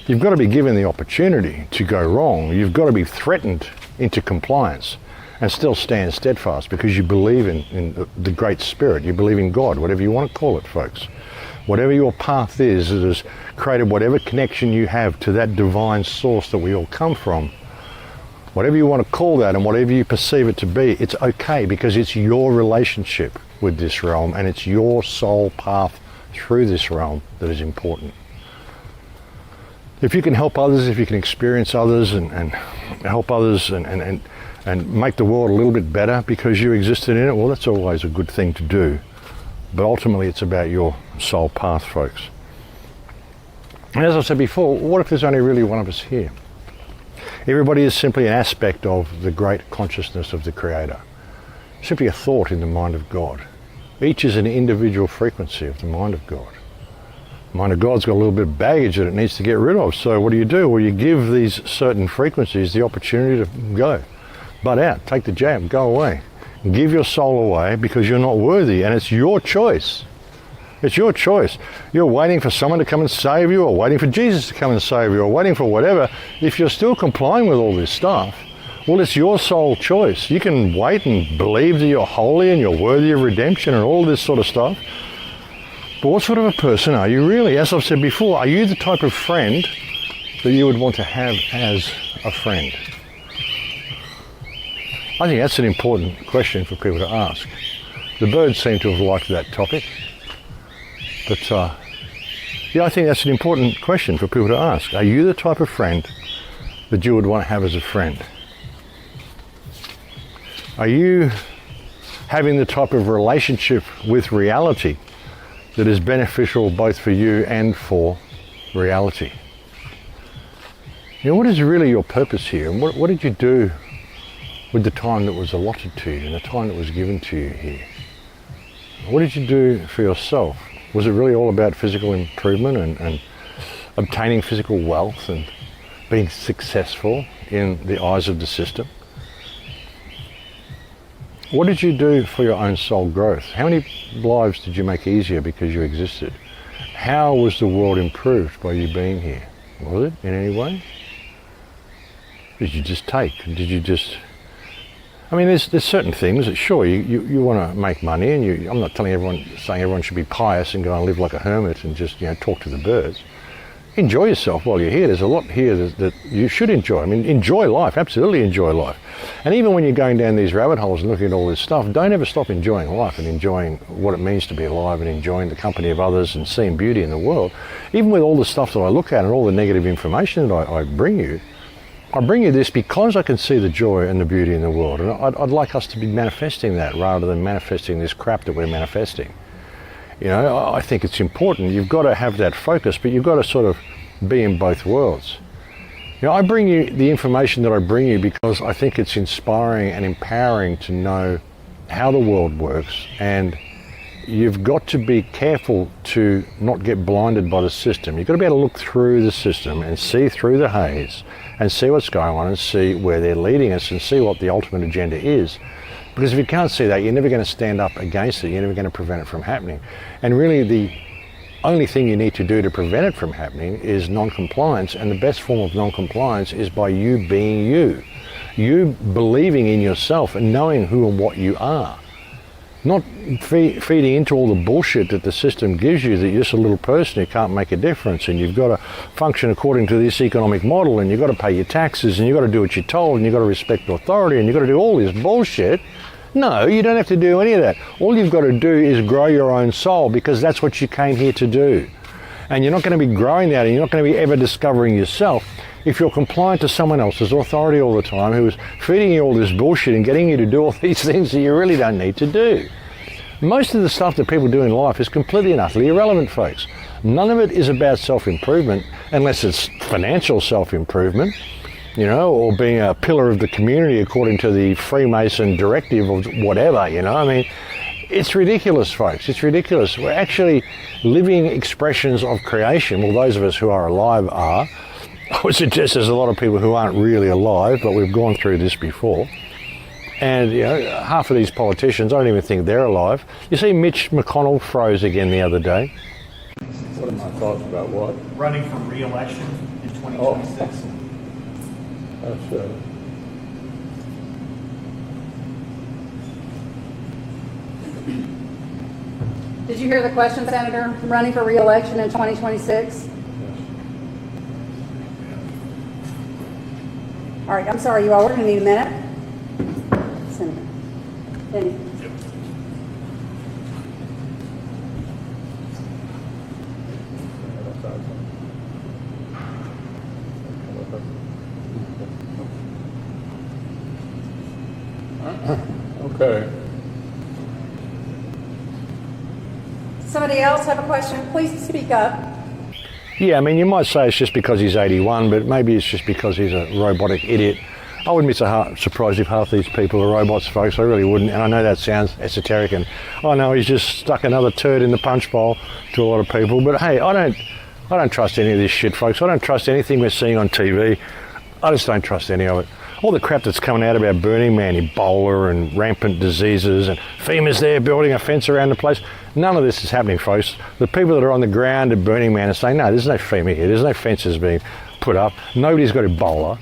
You've got to be given the opportunity to go wrong. You've got to be threatened into compliance and still stand steadfast because you believe in the Great Spirit. You believe in God, whatever you want to call it, folks. Whatever your path is, it has created whatever connection you have to that divine source that we all come from. Whatever you want to call that and whatever you perceive it to be, it's okay because it's your relationship with this realm and it's your soul path through this realm that is important. If you can help others, if you can experience others and help others and make the world a little bit better because you existed in it, well, that's always a good thing to do. But ultimately it's about your soul path, folks. And as I said before, what if there's only really one of us here? Everybody is simply an aspect of the great consciousness of the Creator, simply a thought in the mind of God. Each is an individual frequency of the mind of God. The mind of God's got a little bit of baggage that it needs to get rid of. So what do? Well, you give these certain frequencies the opportunity to go. Butt out, take the jab, go away. Give your soul away because you're not worthy, and it's your choice. It's your choice. You're waiting for someone to come and save you, or waiting for Jesus to come and save you, or waiting for whatever. If you're still complying with all this stuff, well, it's your soul choice. You can wait and believe that you're holy and you're worthy of redemption and all this sort of stuff. But what sort of a person are you really? As I've said before, are you the type of friend that you would want to have as a friend? I think that's an important question for people to ask. The birds seem to have liked that topic. But yeah, I think that's an important question for people to ask. Are you the type of friend that you would want to have as a friend? Are you having the type of relationship with reality that is beneficial both for you and for reality? You know, what is really your purpose here? And what did you do with the time that was allotted to you and the time that was given to you here? What did you do for yourself? Was it really all about physical improvement and obtaining physical wealth and being successful in the eyes of the system? What did you do for your own soul growth? How many lives did you make easier because you existed? How was the world improved by you being here? Was it in any way? Did you just take? Did you just... I mean, there's certain things that sure you want to make money, and I'm not saying everyone should be pious and go and live like a hermit and just talk to the birds. enjoy yourself while you're here. There's a lot here that you should enjoy. I mean, enjoy life, absolutely enjoy life. And even when you're going down these rabbit holes and looking at all this stuff, don't ever stop enjoying life and enjoying what it means to be alive and enjoying the company of others and seeing beauty in the world. Even with all the stuff that I look at and all the negative information that I bring you this because I can see the joy and the beauty in the world. And I'd like us to be manifesting that rather than manifesting this crap that we're manifesting. You know, I think it's important. You've got to have that focus, but you've got to sort of be in both worlds. You know, I bring you the information that I bring you because I think it's inspiring and empowering to know how the world works, and you've got to be careful to not get blinded by the system. You've got to be able to look through the system and see through the haze and see what's going on and see where they're leading us and see what the ultimate agenda is. Because if you can't see that, you're never going to stand up against it. You're never going to prevent it from happening. And really the only thing you need to do to prevent it from happening is non-compliance. And the best form of non-compliance is by you being you. You believing in yourself and knowing who and what you are. Not feeding into all the bullshit that the system gives you, that you're just a little person who can't make a difference and you've got to function according to this economic model and you've got to pay your taxes and you've got to do what you're told and you've got to respect authority and you've got to do all this bullshit. No, you don't have to do any of that. All you've got to do is grow your own soul because that's what you came here to do. And you're not going to be growing that and you're not going to be ever discovering yourself if you're compliant to someone else's authority all the time who is feeding you all this bullshit and getting you to do all these things that you really don't need to do. Most of the stuff that people do in life is completely and utterly irrelevant, folks. None of it is about self-improvement unless it's financial self-improvement, you know, or being a pillar of the community according to the Freemason directive or whatever, you know. I mean, it's ridiculous, folks. It's ridiculous. We're actually living expressions of creation. Well, those of us who are alive are. I would suggest there's a lot of people who aren't really alive, but we've gone through this before. And, you know, half of these politicians, I don't even think they're alive. You see Mitch McConnell froze again the other day. What are my thoughts about what? Running for re-election in 2026. That's Did you hear the question, Senator? Running for re-election in 2026? All right, I'm sorry, you all. We're going to need a minute. Senator. Denny. Okay. Somebody else have a question? Please speak up. Yeah, I mean, you might say it's just because he's 81, but maybe it's just because he's a robotic idiot. I wouldn't be so surprised if half these people are robots, folks. I really wouldn't. And I know that sounds esoteric and, oh no, he's just stuck another turd in the punch bowl to a lot of people. But hey, I don't trust any of this shit, folks. I don't trust anything we're seeing on TV. I just don't trust any of it. All the crap that's coming out about Burning Man, Ebola and rampant diseases and FEMA's there building a fence around the place. None of this is happening, folks. The people that are on the ground at Burning Man are saying, no, there's no FEMA here. There's no fences being put up. Nobody's got Ebola.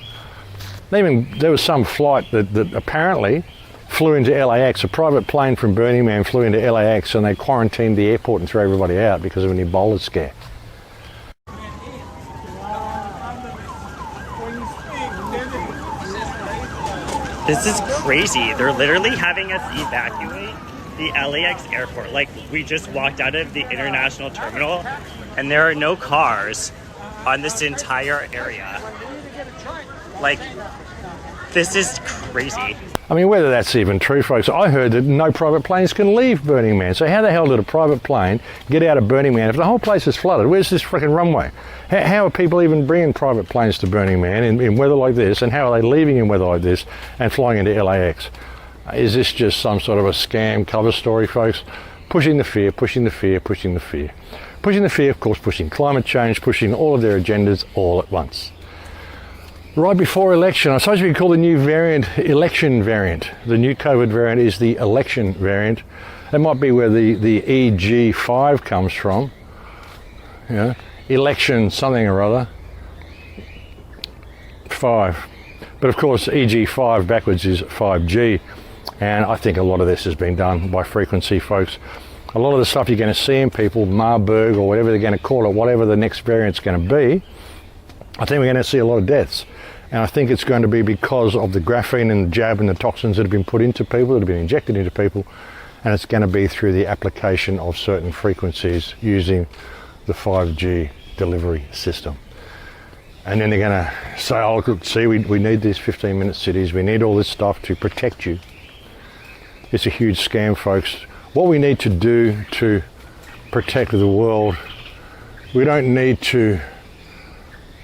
There was some flight that apparently flew into LAX. A private plane from Burning Man flew into LAX and they quarantined the airport and threw everybody out because of an Ebola scare. This is crazy. They're literally having us evacuate the LAX airport. Like, we just walked out of the international terminal and there are no cars on this entire area. Like, this is crazy. I mean, whether that's even true, folks, I heard that no private planes can leave Burning Man. So how the hell did a private plane get out of Burning Man if the whole place is flooded? Where's this freaking runway? How are people even bringing private planes to Burning Man in weather like this? And how are they leaving in weather like this and flying into LAX? Is this just some sort of a scam cover story, folks? Pushing the fear, pushing the fear, pushing the fear. Pushing the fear, of course, pushing climate change, pushing all of their agendas all at once. Right before election, I suppose we could call the new variant election variant. The new COVID variant is the election variant. That might be where the EG5 comes from. You know, election something or other. 5. But of course, EG5 backwards is 5G. And I think a lot of this has been done by frequency, folks. A lot of the stuff you're going to see in people, Marburg or whatever they're going to call it, whatever the next variant's going to be, I think we're going to see a lot of deaths. And I think it's going to be because of the graphene and the jab and the toxins that have been put into people, that have been injected into people, and it's going to be through the application of certain frequencies using the 5G delivery system. And then they're going to say, oh, look, see, we need these 15-minute cities, we need all this stuff to protect you. It's a huge scam, folks. What we need to do to protect the world, we don't need to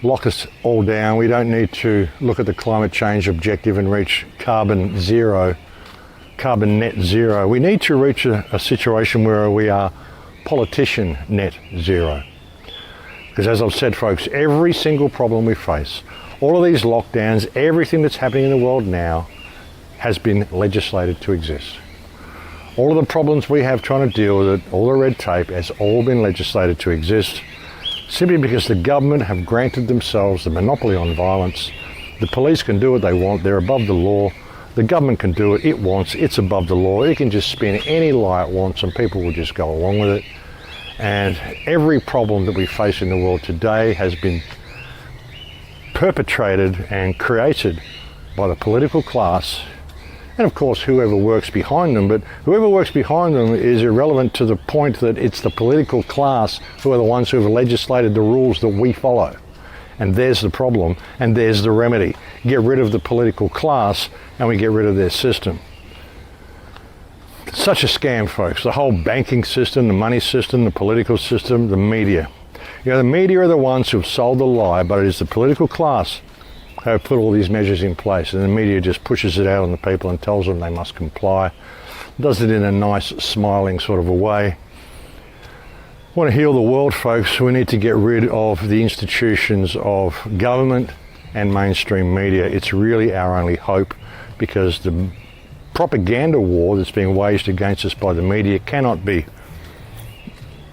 lock us all down. We don't need to look at the climate change objective and reach carbon net zero. We need to reach a situation where we are politician net zero. Because as I've said, folks, every single problem we face, all of these lockdowns, everything that's happening in the world now has been legislated to exist. All of the problems we have trying to deal with it, all the red tape, has all been legislated to exist simply because the government have granted themselves the monopoly on violence. The police can do what they want, they're above the law. The government can do what it wants, it's above the law. It can just spin any lie it wants and people will just go along with it. And every problem that we face in the world today has been perpetrated and created by the political class, and of course whoever works behind them. But whoever works behind them is irrelevant to the point that it's the political class who are the ones who have legislated the rules that we follow. And there's the problem, and there's the remedy. Get rid of the political class and we get rid of their system. Such a scam, folks. The whole banking system, the money system, the political system, the media. You know, the media are the ones who've sold the lie, but it is the political class who have put all these measures in place, and the media just pushes it out on the people and tells them they must comply. Does it in a nice, smiling sort of a way. Want to heal the world, folks, we need to get rid of the institutions of government and mainstream media. It's really our only hope, because the propaganda war that's being waged against us by the media cannot be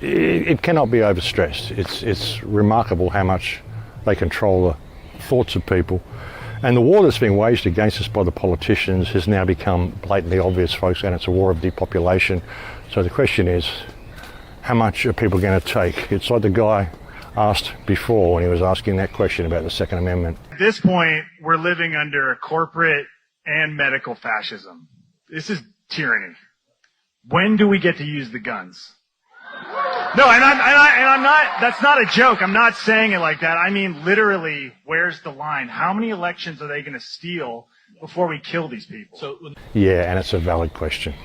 overstressed. It's remarkable how much they control the thoughts of people. And the war that's being waged against us by the politicians has now become blatantly obvious, folks, and it's a war of depopulation. So the question is, how much are people going to take? It's like the guy asked before when he was asking that question about the Second Amendment. At this point, we're living under a corporate and medical fascism. This is tyranny. When do we get to use the guns? No, and I'm not, that's not a joke. I'm not saying it like that. I mean, literally, where's the line? How many elections are they going to steal before we kill these people? Yeah, and it's a valid question.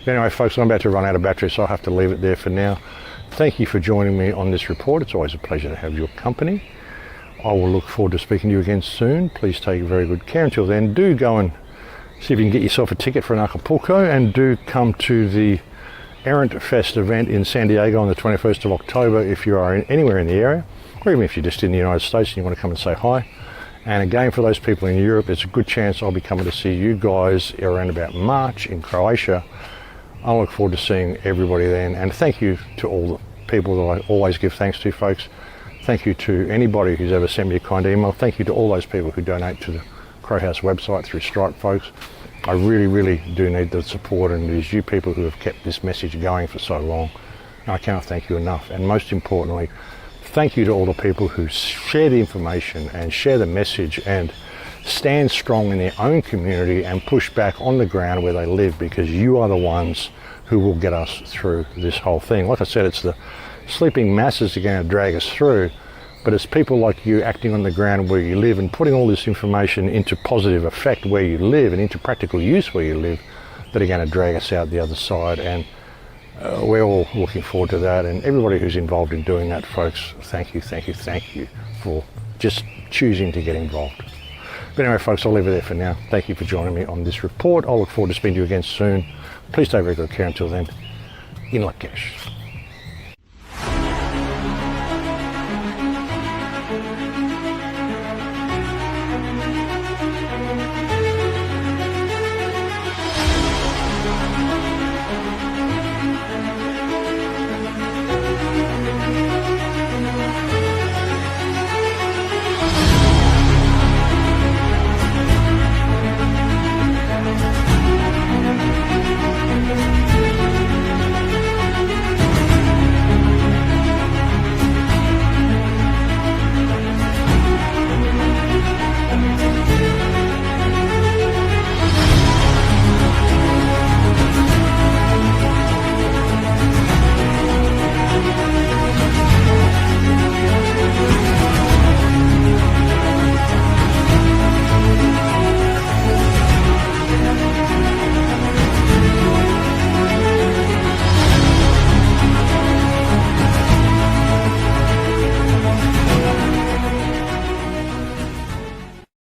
Anyway, folks, I'm about to run out of battery, so I'll have to leave it there for now. Thank you for joining me on this report. It's always a pleasure to have your company. I will look forward to speaking to you again soon. Please take very good care. Until then, do go and see if you can get yourself a ticket for an Acapulco, and do come to the Errant Fest event in San Diego on the 21st of October if you are anywhere in the area, or even if you're just in the United States and you want to come and say hi. And again, for those people in Europe, it's a good chance I'll be coming to see you guys around about March in Croatia. I look forward to seeing everybody then, and thank you to all the people that I always give thanks to, folks. Thank you to anybody who's ever sent me a kind email. Thank you to all those people who donate to the Crowhouse website through Stripe, folks. I really, really do need the support, and it is you people who have kept this message going for so long. I cannot thank you enough. And most importantly, thank you to all the people who share the information and share the message and stand strong in their own community and push back on the ground where they live, because you are the ones who will get us through this whole thing. Like I said, it's the sleeping masses that are going to drag us through, but it's people like you acting on the ground where you live and putting all this information into positive effect where you live and into practical use where you live that are going to drag us out the other side. And we're all looking forward to that. And everybody who's involved in doing that, folks, thank you for just choosing to get involved. But anyway, folks, I'll leave it there for now. Thank you for joining me on this report. I'll look forward to speaking to you again soon. Please take very good care. Until then, in Lakesh.